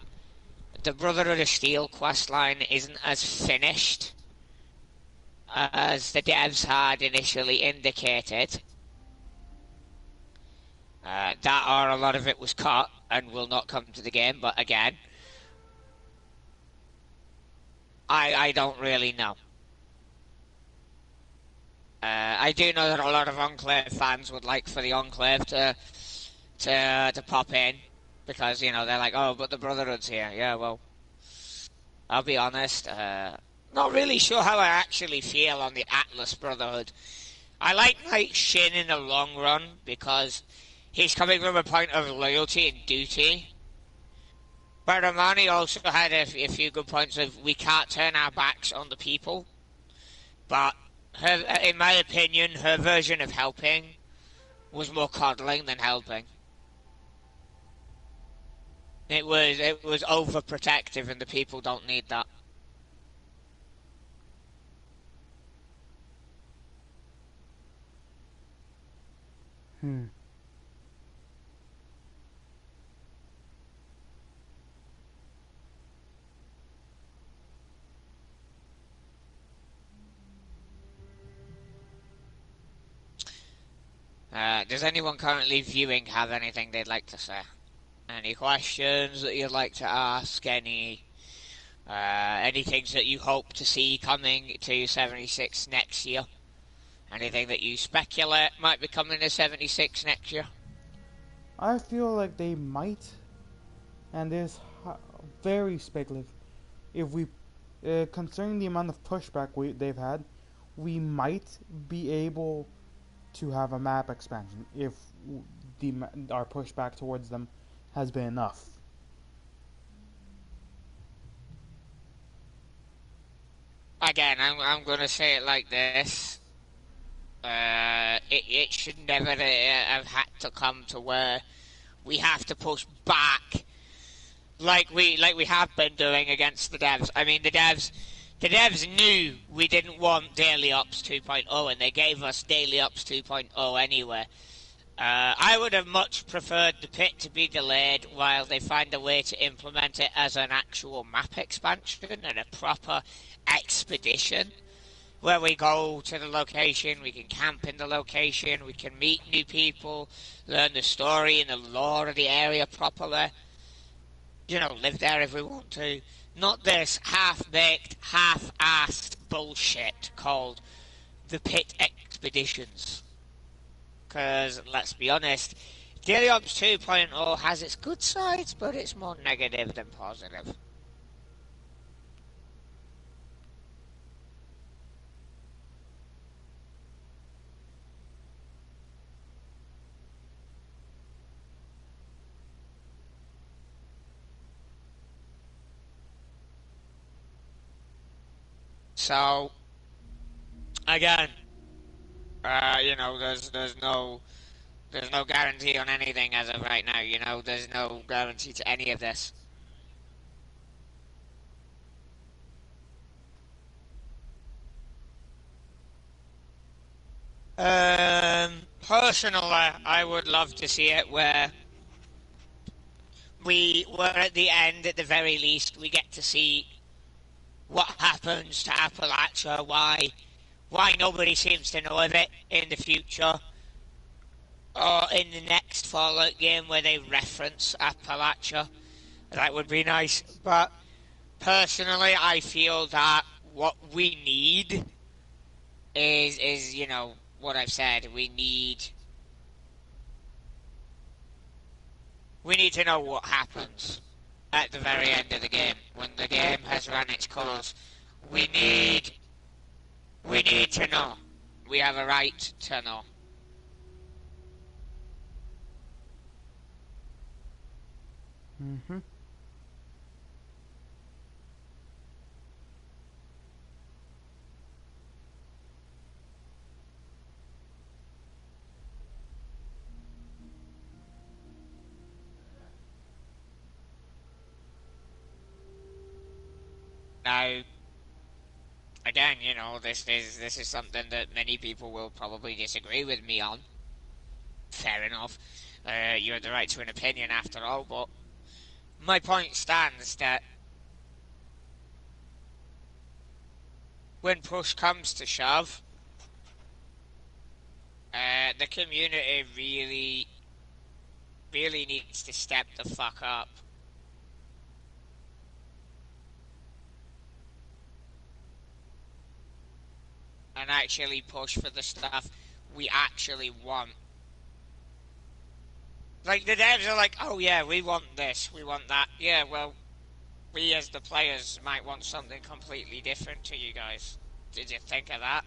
the Brotherhood of Steel questline isn't as finished as the devs had initially indicated. That or a lot of it was cut and will not come to the game, but again, I don't really know. I do know that a lot of Enclave fans would like for the Enclave to pop in because they're like, oh, but the Brotherhood's here. Yeah, well, I'll be honest, not really sure how I actually feel on the Atlas Brotherhood. I like Shin in the long run because he's coming from a point of loyalty and duty. But Romani also had a few good points of we can't turn our backs on the people. But in my opinion, her version of helping was more coddling than helping. It was overprotective, and the people don't need that. Does anyone currently viewing have anything they'd like to say? Any questions that you'd like to ask? Any things that you hope to see coming to 76 next year? Anything that you speculate might be coming to 76 next year? I feel like they might, and is very speculative. If we, concerning the amount of pushback they've had, we might be able to have a map expansion if the our pushback towards them has been enough. Again, I'm going to say it like this. It should never have had to come to where we have to push back like we have been doing against the devs. I mean, the devs knew we didn't want Daily Ops 2.0, and they gave us Daily Ops 2.0 anyway. I would have much preferred the pit to be delayed while they find a way to implement it as an actual map expansion and a proper expedition where we go to the location, we can camp in the location, we can meet new people, learn the story and the lore of the area properly. You know, live there if we want to. Not this half-baked, half-assed bullshit called the Pit Expeditions. Because, let's be honest, Daily Ops 2.0 has its good sides, but it's more negative than positive. So, again, there's no guarantee on anything as of right now. There's no guarantee to any of this. Personally, I would love to see it where we're at the end, at the very least, we get to see what happens to Appalachia, why nobody seems to know of it in the future, or in the next Fallout game where they reference Appalachia. That would be nice. But personally, I feel that what we need is what I've said. We need to know what happens at the very end of the game when the game has run its course. We need to know. We have a right to know. Mm-hmm. Now, again, this is something that many people will probably disagree with me on. Fair enough. You have the right to an opinion after all, but my point stands that when push comes to shove, the community really needs to step the fuck up. And actually push for the stuff we actually want. Like, the devs are like, oh yeah, we want this, we want that. Yeah, well, we as the players might want something completely different to you guys. Did you think of that?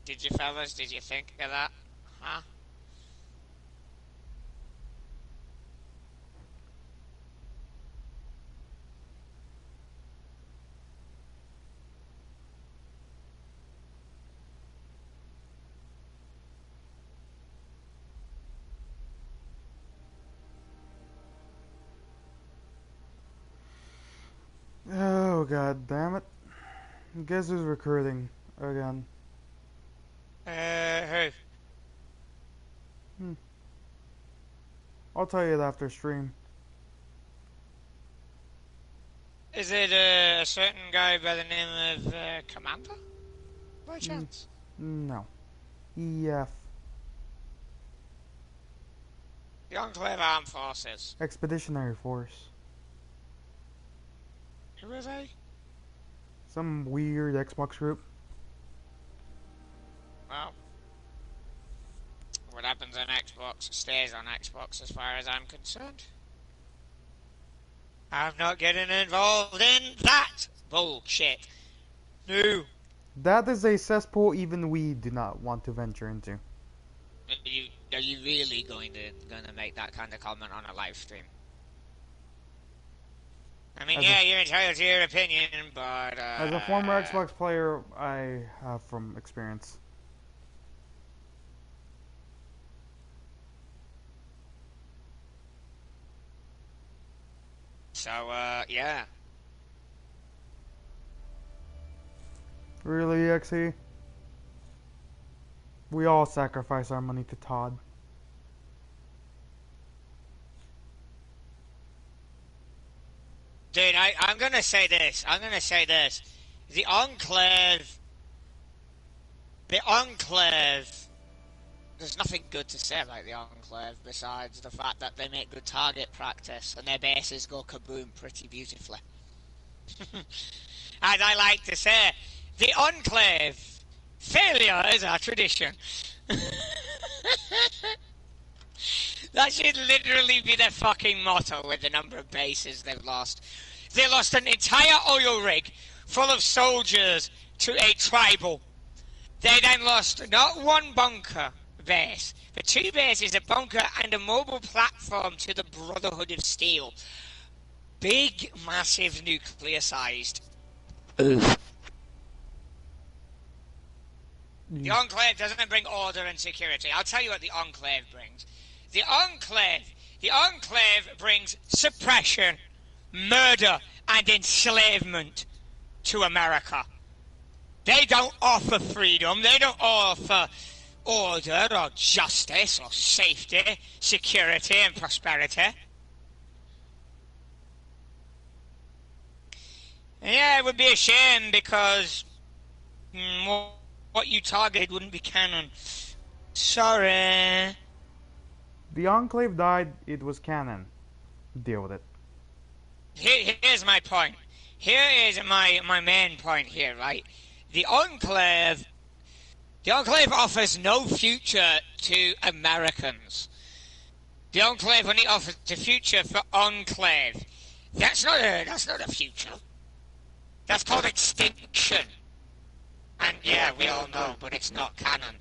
Did you fellas? Did you think of that? Huh? Oh god damn it! Guess who's recruiting again? Who? I'll tell you it after stream. Is it a certain guy by the name of Commander? By chance? No. EF. The Enclave Armed Forces. Expeditionary Force. Who are they? Some weird Xbox group. Well, what happens on Xbox stays on Xbox as far as I'm concerned. I'm not getting involved in that bullshit. No. That is a cesspool even we do not want to venture into. Are you really going to make that kind of comment on a live stream? I mean, yeah, you're entitled to your opinion, but as a former Xbox player, I have from experience. So, yeah. Really, XE? We all sacrifice our money to Todd. Dude, I'm gonna say this. The Enclave... There's nothing good to say about the Enclave besides the fact that they make good target practice and their bases go kaboom pretty beautifully. As I like to say, the Enclave, failure is our tradition. That should literally be their fucking motto with the number of bases they've lost. They lost an entire oil rig full of soldiers to a tribal. They then lost not one bunker base, but two bases, a bunker and a mobile platform to the Brotherhood of Steel. Big, massive, nuclear-sized. Oof. The Enclave doesn't bring order and security. I'll tell you what the Enclave brings. The Enclave brings suppression, murder, and enslavement to America. They don't offer freedom. They don't offer order or justice or safety, security, and prosperity. And yeah, it would be a shame because what you targeted wouldn't be canon. Sorry. The Enclave died, it was canon. Deal with it. Here's my point. Here is my main point here, right? The Enclave offers no future to Americans. The Enclave only offers a future for Enclave. That's not a future. That's called extinction. And yeah, we all know, but it's not canon.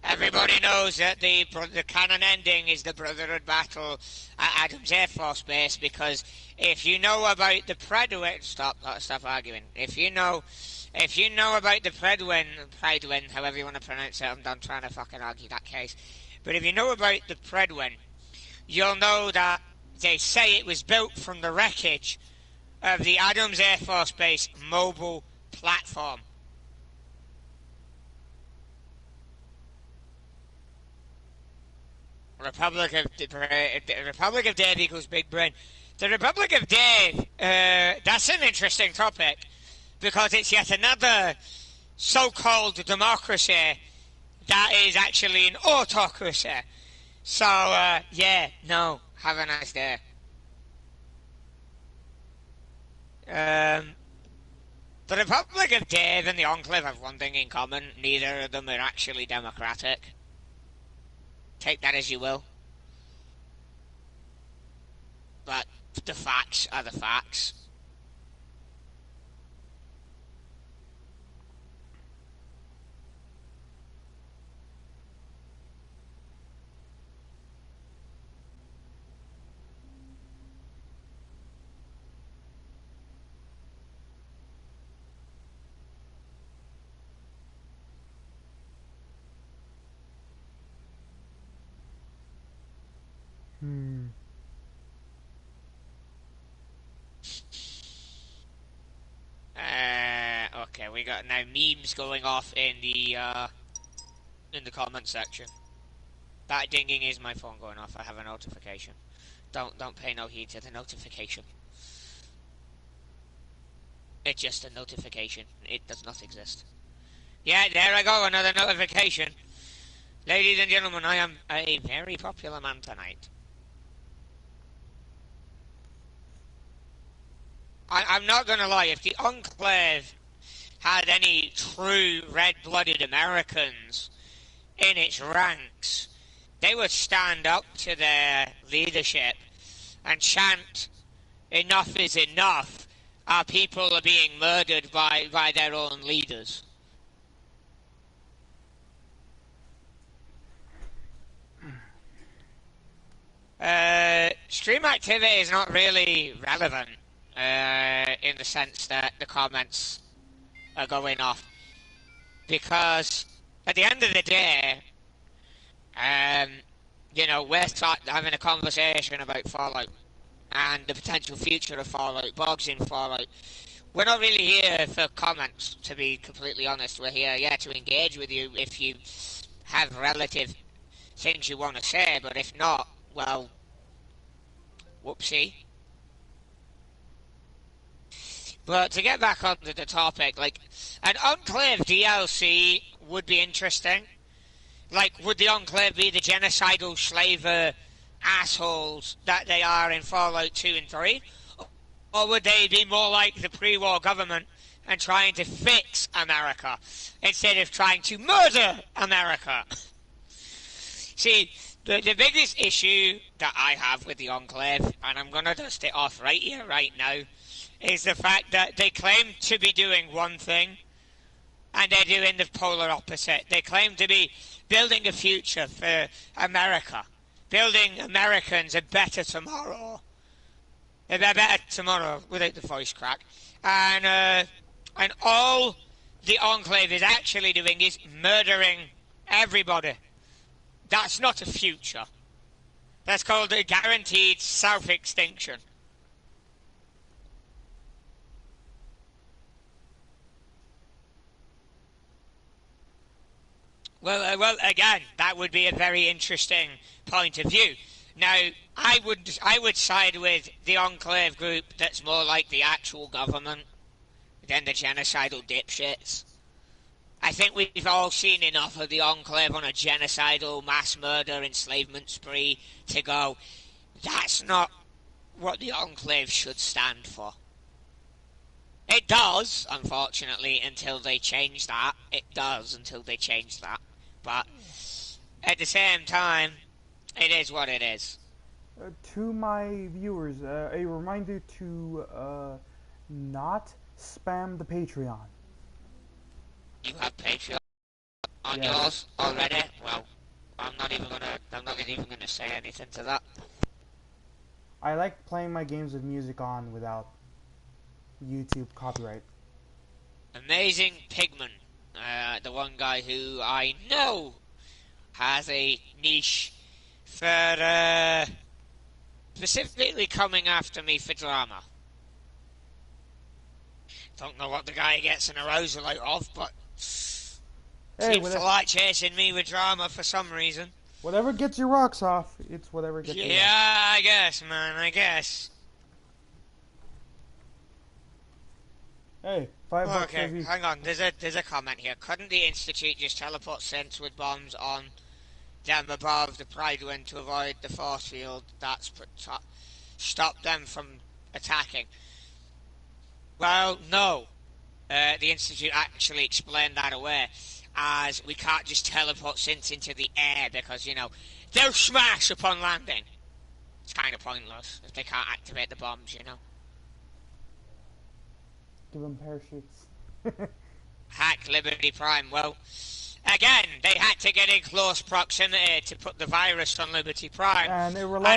Everybody knows that the canon ending is the Brotherhood battle at Adams Air Force Base, because if you know about the Predwin... Stop arguing. If you know about the Predwin, however you want to pronounce it, I'm done trying to fucking argue that case. But if you know about the Predwin, you'll know that they say it was built from the wreckage of the Adams Air Force Base mobile platform. Republic of Dave equals Big Brain. The Republic of Dave, that's an interesting topic, because it's yet another so-called democracy that is actually an autocracy. So, yeah, no, have a nice day. The Republic of Dave and the Enclave have one thing in common: neither of them are actually democratic. Take that as you will. But the facts are the facts. Okay, we got now memes going off in the comment section. That dinging is my phone going off. I have a notification. Don't pay no heed to the notification. It's just a notification. It does not exist. Yeah, there I go, another notification. Ladies and gentlemen, I am a very popular man tonight. I'm not going to lie, if the Enclave had any true red-blooded Americans in its ranks, they would stand up to their leadership and chant, "Enough is enough. Our people are being murdered by their own leaders." Stream activity is not really relevant in the sense that the comments are going off, because at the end of the day, we're having a conversation about Fallout and the potential future of Fallout, bugs in Fallout. We're not really here for comments, to be completely honest. We're here, to engage with you if you have relative things you want to say, but if not, well, whoopsie. But to get back onto the topic, like, an Enclave DLC would be interesting. Like, would the Enclave be the genocidal slaver assholes that they are in Fallout 2 and 3? Or would they be more like the pre-war government and trying to fix America instead of trying to murder America? See, the biggest issue that I have with the Enclave, and I'm going to dust it off right here, right now, is the fact that they claim to be doing one thing, and they're doing the polar opposite. They claim to be building a future for America, building Americans a better tomorrow. A better tomorrow without the voice crack. And all the Enclave is actually doing is murdering everybody. That's not a future. That's called a guaranteed self-extinction. Well, again, that would be a very interesting point of view. Now, I would side with the Enclave group that's more like the actual government than the genocidal dipshits. I think we've all seen enough of the Enclave on a genocidal mass murder enslavement spree to go, that's not what the Enclave should stand for. It does, unfortunately, until they change that. It does until they change that. But at the same time, it is what it is. To my viewers, a reminder to not spam the Patreon. You have Patreon on Yes. yours already? Well, I'm not even gonna say anything to that. I like playing my games with music on without YouTube copyright. Amazing Pigman, the one guy who I know has a niche for specifically coming after me for drama. Don't know what the guy gets an arousal out of, but seems to like chasing me with drama for some reason. Whatever gets your rocks off, it's whatever gets your rocks. Yeah, I guess, man, I guess. Hey, $5 Okay, hang on, there's a comment here. Couldn't the Institute just teleport synths with bombs on them above the Pride Wind to avoid the force field that's stop them from attacking? Well, no. The Institute actually explained that away, as we can't just teleport synths into the air because, they'll smash upon landing. It's kind of pointless if they can't activate the bombs, Give them parachutes. Hack Liberty Prime. Well, again, they had to get in close proximity to put the virus on Liberty Prime. And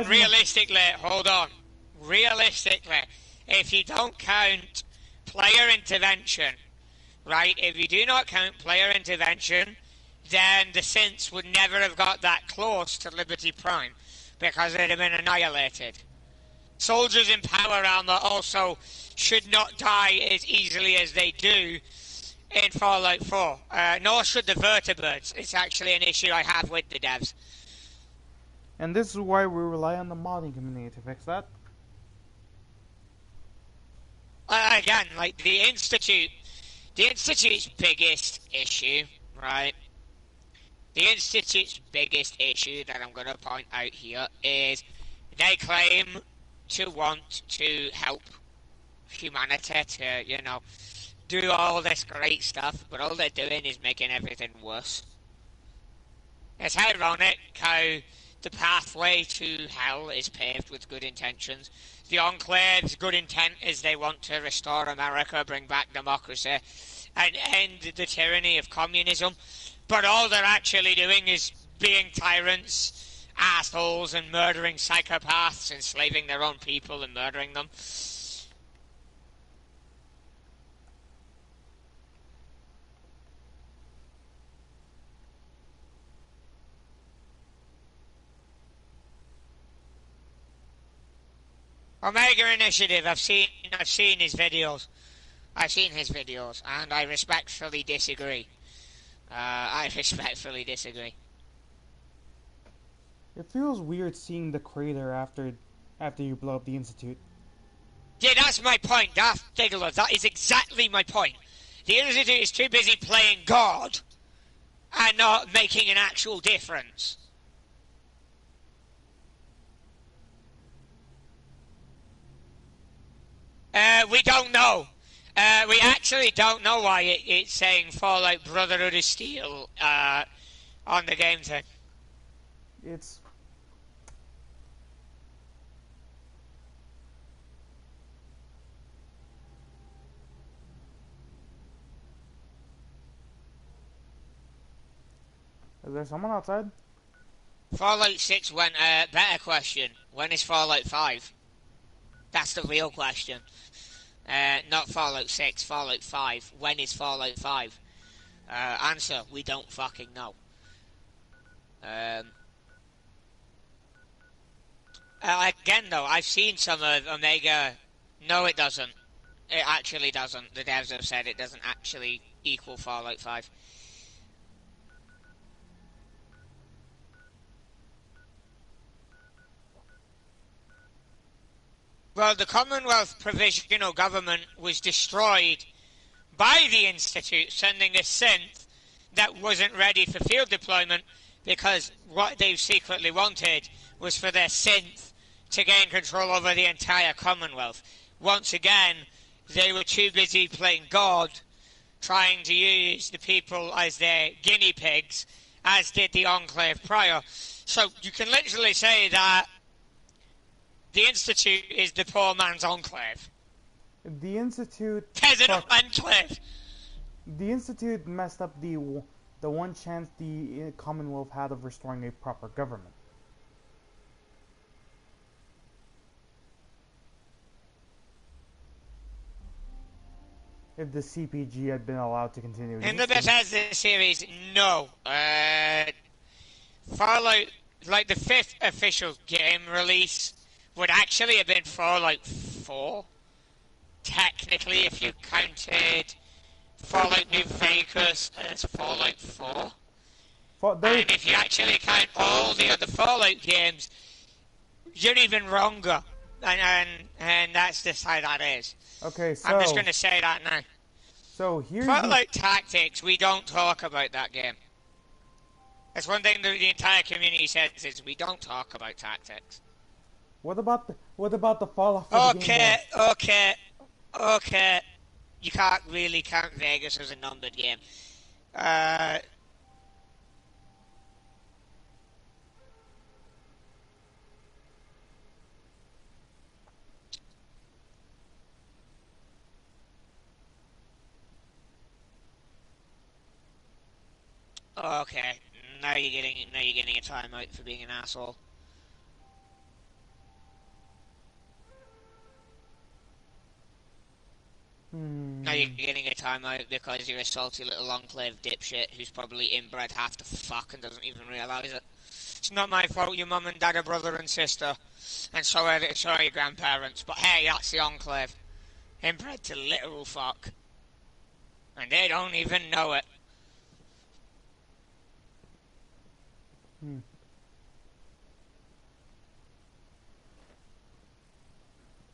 realistically, hold on. Realistically, if you don't count player intervention, right? If you do not count player intervention, then the synths would never have got that close to Liberty Prime because they'd have been annihilated. Soldiers in power armor also should not die as easily as they do in Fallout 4. Nor should the vertebrates. It's actually an issue I have with the devs. And this is why we rely on the modding community to fix that. Again, like the Institute The Institute's biggest issue, right? The Institute's biggest issue that I'm going to point out here is they claim to want to help humanity to, do all this great stuff, but all they're doing is making everything worse. It's ironic how the pathway to hell is paved with good intentions. The Enclave's good intent is they want to restore America, bring back democracy, and end the tyranny of communism. But all they're actually doing is being tyrants, assholes, and murdering psychopaths, enslaving their own people and murdering them. Omega Initiative, I've seen his videos. I've seen his videos, and I respectfully disagree. It feels weird seeing the crater after you blow up the Institute. Yeah, that's my point, Darth Diggler. That is exactly my point. The Institute is too busy playing God and not making an actual difference. We don't know. We actually don't know why it's saying Fallout Brotherhood is Steel on the game thing. It's... Is there someone outside? Fallout 6 when, better question. When is Fallout 5? That's the real question. Not Fallout 6, Fallout 5. When is Fallout 5? Answer, we don't fucking know. Again though, I've seen some of Omega. No, it doesn't. It actually doesn't. The devs have said it doesn't actually equal Fallout 5. Well, the Commonwealth Provisional Government was destroyed by the Institute sending a synth that wasn't ready for field deployment because what they secretly wanted was for their synth to gain control over the entire Commonwealth. Once again, they were too busy playing God, trying to use the people as their guinea pigs, as did the Enclave prior. So you can literally say that the Institute is the poor man's Enclave. The Institute... Peasant Enclave! The Institute messed up the one chance the Commonwealth had of restoring a proper government. If the CPG had been allowed to continue in the Bethesda series, no. Fallout, like the 5th official game release, would actually have been Fallout 4. Technically, if you counted Fallout New Vegas as Fallout 4. And if you actually count all the other Fallout games, you're even wronger. And that's just how that is. Okay, so... I'm just going to say that now. So here's Fallout Tactics, we don't talk about that game. That's one thing that the entire community says is we don't talk about tactics. What about the Fallout for the game? Okay. You can't really count Vegas as a numbered game. Okay, now you're getting a timeout for being an asshole. Now you're getting a timeout because you're a salty little Enclave dipshit who's probably inbred half the fuck and doesn't even realise it. It's not my fault your mum and dad are brother and sister, and so are your grandparents, but hey, that's the Enclave. Inbred to literal fuck. And they don't even know it.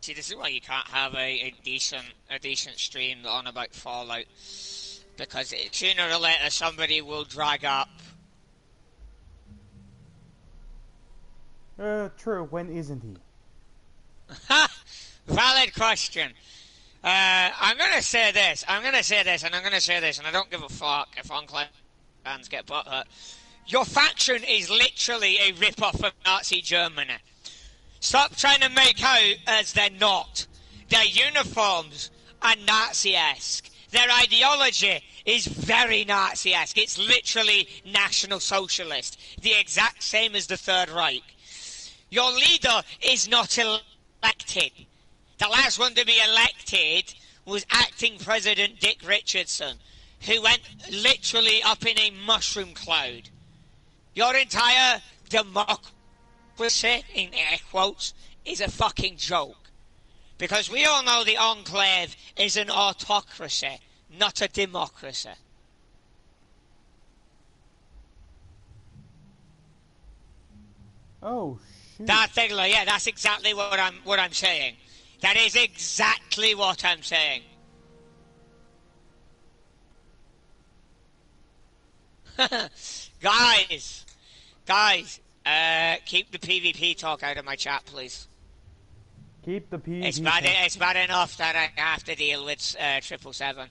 See, this is why you can't have a decent stream on about Fallout, because sooner or later somebody will drag up. True. When isn't he? Ha! Valid question. I'm gonna say this, and I'm gonna say this, and I don't give a fuck if Enclave fans get butthurt. Your faction is literally a rip-off of Nazi Germany. Stop trying to make out as they're not. Their uniforms are Nazi-esque. Their ideology is very Nazi-esque. It's literally National Socialist. The exact same as the Third Reich. Your leader is not elected. The last one to be elected was acting President Dick Richardson, who went literally up in a mushroom cloud. Your entire democracy, in air quotes, is a fucking joke. Because we all know the Enclave is an autocracy, not a democracy. Oh shoot. That's exactly what I'm saying. That is exactly what I'm saying. Guys, keep the PvP talk out of my chat, please. Keep the PvP. It's bad enough that I have to deal with 777.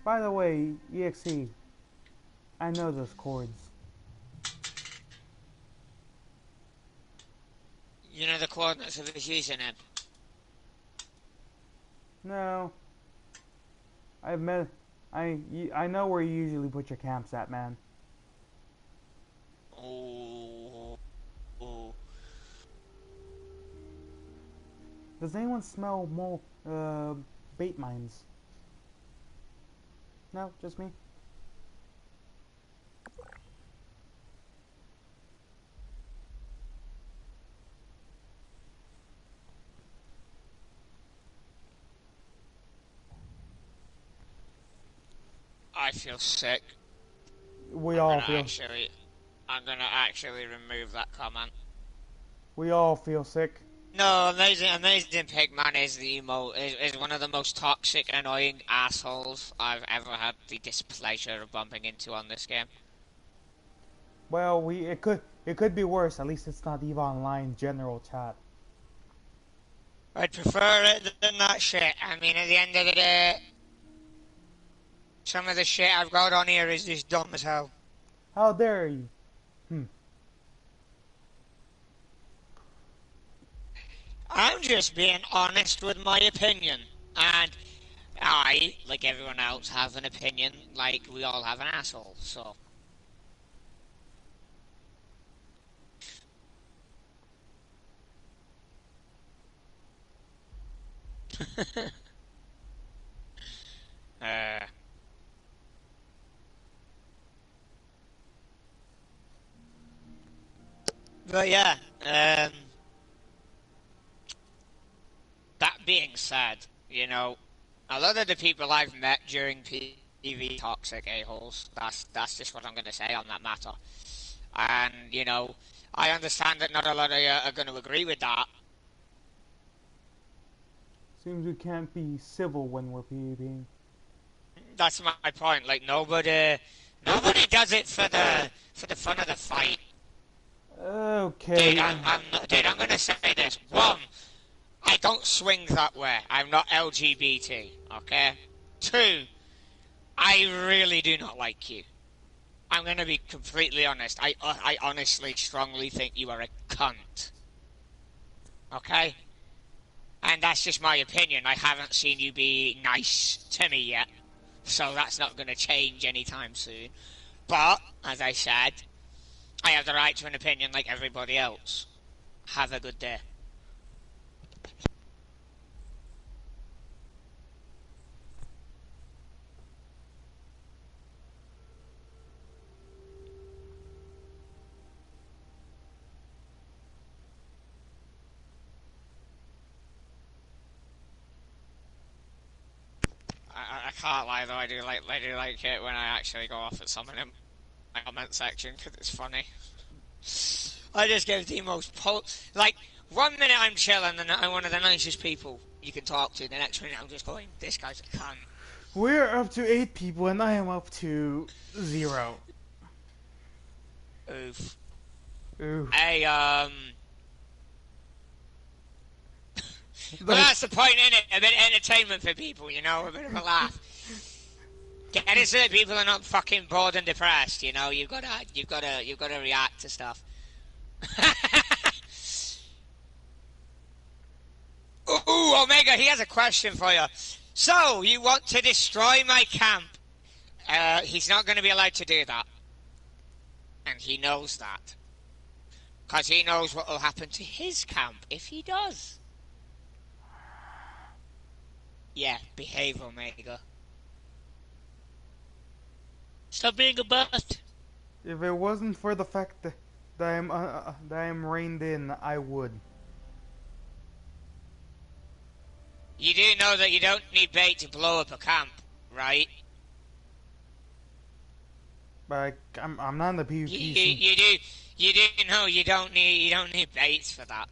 By the way, EXE, I know those chords. You know the coordinates of his username? No. I know where you usually put your camps at, man. Oh. Does anyone smell more bait mines? No, just me. I feel sick. We all feel. I'm gonna actually remove that comment. We all feel sick. No, Amazing Pigman is one of the most toxic, annoying assholes I've ever had the displeasure of bumping into on this game. Well, it could be worse. At least it's not EVE Online general chat. I'd prefer it than that shit. I mean, at the end of the day, some of the shit I've got on here is just dumb as hell. How dare you? I'm just being honest with my opinion. And I, like everyone else, have an opinion like we all have an asshole, so... But yeah, that being said, you know, a lot of the people I've met during PvP toxic a-holes. That's just what I'm going to say on that matter. And, you know, I understand that not a lot of you are going to agree with that. Seems we can't be civil when we're PvPing. That's my point. Like, nobody does it for the fun of the fight. Okay. Dude, I'm going to say this. One, I don't swing that way. I'm not LGBT, okay? Two, I really do not like you. I'm going to be completely honest. I honestly, strongly think you are a cunt. Okay? And that's just my opinion. I haven't seen you be nice to me yet. So that's not going to change anytime soon. But, as I said, I have the right to an opinion like everybody else. Have a good day. I can't lie though, I do like it when I actually go off at someone in my comment section because it's funny. I just give the most like 1 minute I'm chilling and I'm one of the nicest people you can talk to. The next minute I'm just going, this guy's a cunt. We're up to 8 people, and I am up to 0. Oof. Ooh. Hey, well, that's the point, innit? A bit of entertainment for people, you know, a bit of a laugh. Get it so that people are not fucking bored and depressed, you know. You've gotta react to stuff. Ooh, Omega, he has a question for you. So, you want to destroy my camp? He's not going to be allowed to do that. And he knows that. Because he knows what will happen to his camp if he does. Yeah, behave, Omega. Stop being a butt. If it wasn't for the fact that I'm reined in, I would. You do know that you don't need bait to blow up a camp, right? But I'm not in the PvP scene. You do know you don't need baits for that.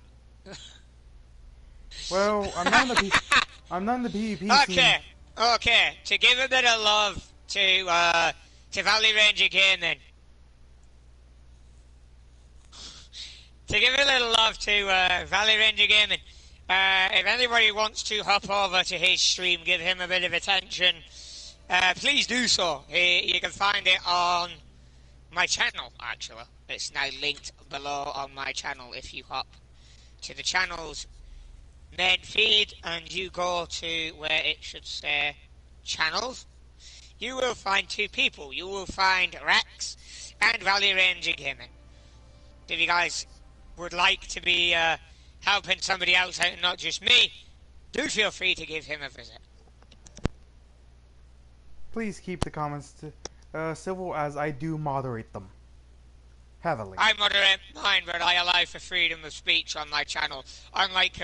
Well, I'm not in the PvP scene. Okay. To give a bit of love to Valley Ranger Gaming. To give a little love to Valley Ranger Gaming. If anybody wants to hop over to his stream, give him a bit of attention, please do so. You can find it on my channel, actually. It's now linked below on my channel. If you hop to the channel's main feed and you go to where it should say channels, you will find two people. You will find Rex and Valley Ranger Gaming. If you guys would like to be helping somebody else out and not just me, do feel free to give him a visit. Please keep the comments civil, as I do moderate them heavily. I moderate mine, but I allow for freedom of speech on my channel, unlike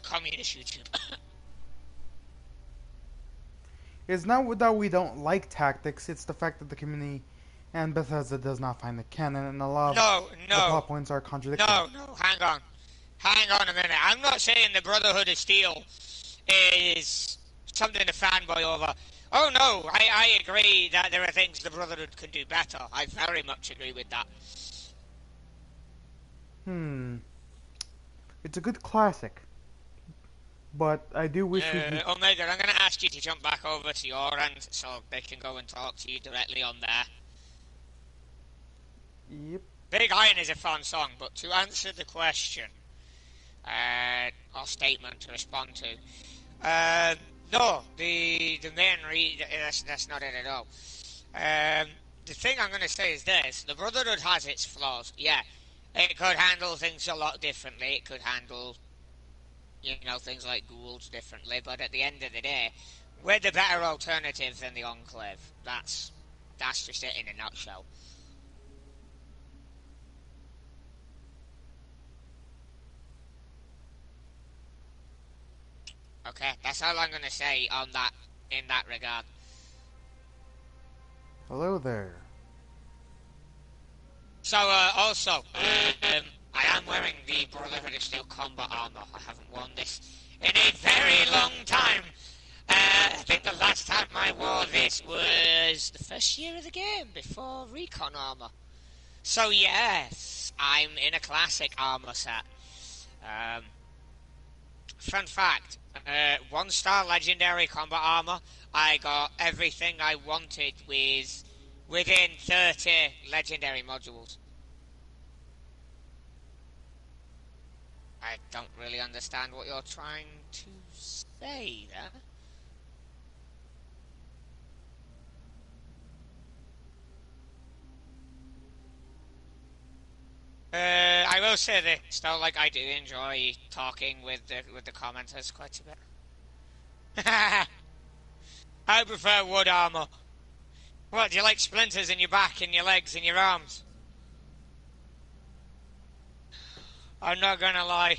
communist YouTube. It's not that we don't like tactics, it's the fact that the community and Bethesda does not find the canon, and a lot of the plot points are contradictory. No, hang on a minute. I'm not saying the Brotherhood of Steel is something to fanboy over. Oh no, I agree that there are things the Brotherhood could do better. I very much agree with that. It's a good classic, but I do wish we could... Omega, I'm going to ask you to jump back over to your end so they can go and talk to you directly on there. Yep. Big Iron is a fun song, but to answer the question, or statement to respond to, no, the main that's not it at all. The thing I'm going to say is this: the Brotherhood has its flaws. Yeah, it could handle things a lot differently. It could handle, things like ghouls differently. But at the end of the day, we're the better alternative than the Enclave. That's just it in a nutshell. Okay, that's all I'm going to say on that, in that regard. Hello there. So, also, I am wearing the Brotherhood of Steel combat armor. I haven't worn this in a very long time. I think the last time I wore this was the first year of the game, before Recon armor. So, yes, I'm in a classic armor set. Fun fact, 1-star legendary combat armor. I got everything I wanted within 30 legendary modules. I don't really understand what you're trying to say there. I will say this though, like, I do enjoy talking with the commenters quite a bit. I prefer wood armor. What, do you like splinters in your back, in your legs, in your arms? I'm not gonna lie.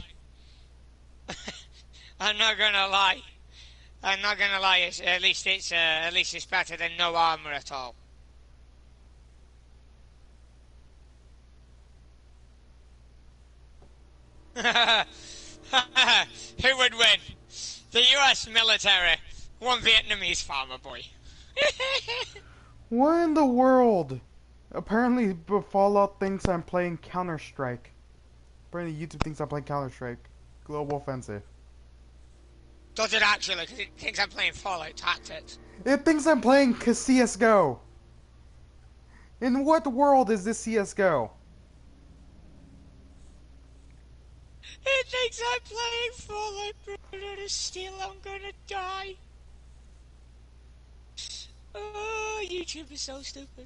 I'm not gonna lie. I'm not gonna lie. At least it's better than no armor at all. Who would win? The US military, one Vietnamese farmer boy. What in the world? Apparently, Fallout thinks I'm playing Counter-Strike. Apparently, YouTube thinks I'm playing Counter-Strike. Global Offensive. Does it actually? Because it thinks I'm playing Fallout Tactics. It thinks I'm playing CSGO. In what world is this CSGO? It thinks I'm playing Fallout, brother. Still, I'm gonna die. Oh, YouTube is so stupid.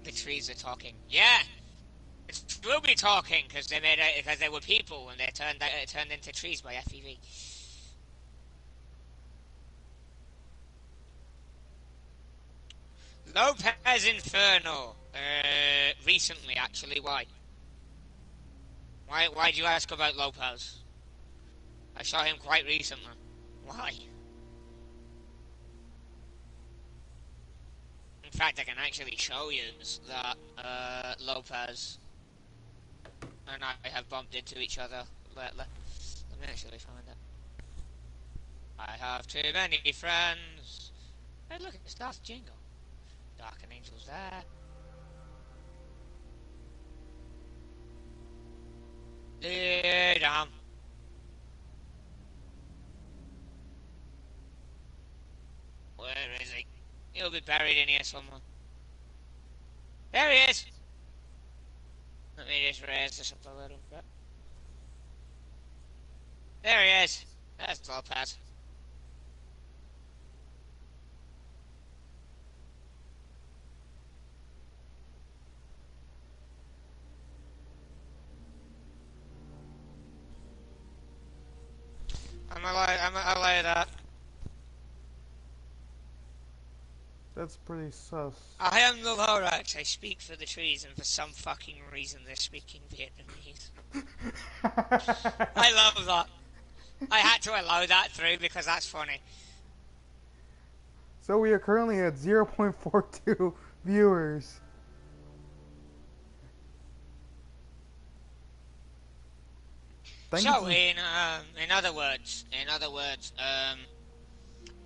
The trees are talking. Yeah, it will be talking because they were people and they turned into trees by FEV. Lopez Inferno. Recently, actually, why? Why do you ask about Lopez? I saw him quite recently. Why? In fact, I can actually show you that Lopez and I have bumped into each other lately. Let me actually find it. I have too many friends. Hey, look, it's Darth Jingle. Dark and Angel's there. Damn. Where is he? He'll be buried in here somewhere. There he is! Let me just raise this up a little bit. There he is! That's Lopez. I'm allow that. That's pretty sus. I am the Lorax. I speak for the trees, and for some fucking reason they're speaking Vietnamese. I love that. I had to allow that through because that's funny. So we are currently at 0.42 viewers. So, in other words,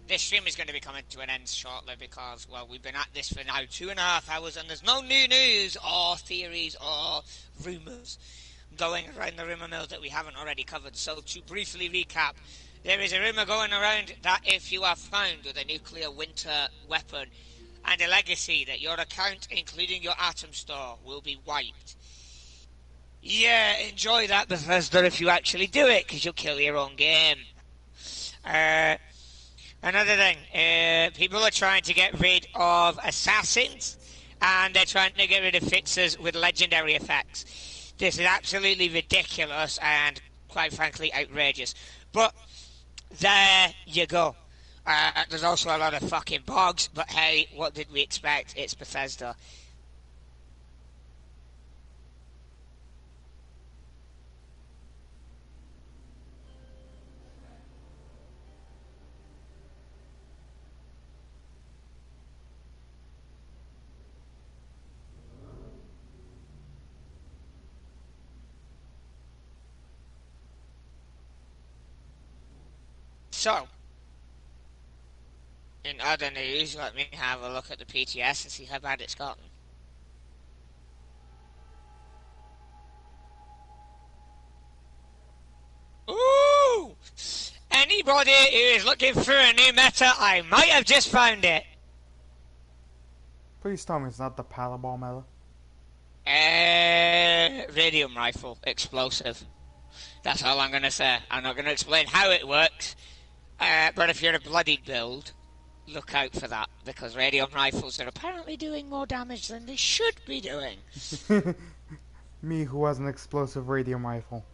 this stream is going to be coming to an end shortly because, well, we've been at this for now 2.5 hours and there's no new news or theories or rumours going around the rumour mill that we haven't already covered. So, to briefly recap, there is a rumour going around that if you are found with a nuclear winter weapon and a legacy, that your account, including your atom store, will be wiped. Yeah, enjoy that, Bethesda, if you actually do it, because you'll kill your own game. Another thing, people are trying to get rid of assassins, and they're trying to get rid of fixers with legendary effects. This is absolutely ridiculous and, quite frankly, outrageous. But, there you go. There's also a lot of fucking bugs, but hey, what did we expect? It's Bethesda. So, in other news, let me have a look at the PTS and see how bad it's gotten. Ooh! Anybody who is looking for a new meta, I might have just found it. Please tell me it's not the paddleball meta. Radium rifle, explosive. That's all I'm going to say. I'm not going to explain how it works. But if you're a bloodied build, look out for that, because radium rifles are apparently doing more damage than they should be doing. Me, who has an explosive radium rifle.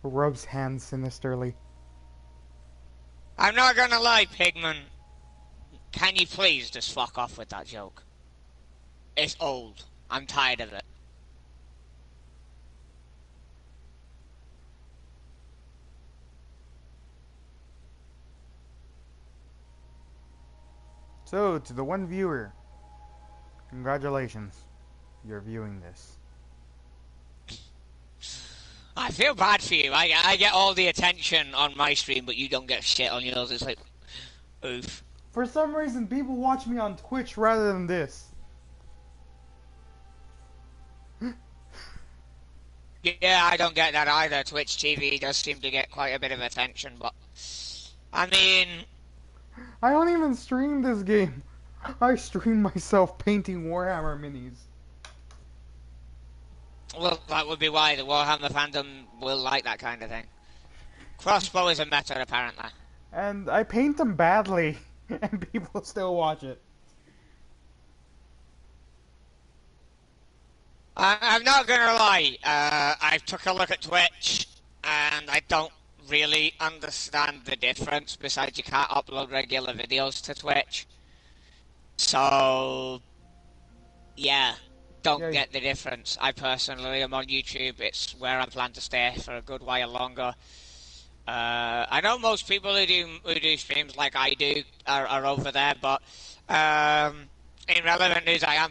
Rubs hands sinisterly. I'm not going to lie, Pigman. Can you please just fuck off with that joke? It's old. I'm tired of it. So, to the one viewer, congratulations. You're viewing this. I feel bad for you. I get all the attention on my stream, but you don't get shit on yours. It's like, oof. For some reason, people watch me on Twitch rather than this. Yeah, I don't get that either. Twitch TV does seem to get quite a bit of attention, but I mean, I don't even stream this game. I stream myself painting Warhammer minis. well, that would be why the Warhammer fandom will like that kind of thing. Crossbow is a meta, apparently. And I paint them badly, and people still watch it. I'm not gonna lie, I took a look at Twitch, and I don't really understand the difference, besides you can't upload regular videos to Twitch. So, yeah, don't get the difference. I personally am on YouTube, it's where I plan to stay for a good while longer. I know most people who do streams like I do are over there, but in relevant news I am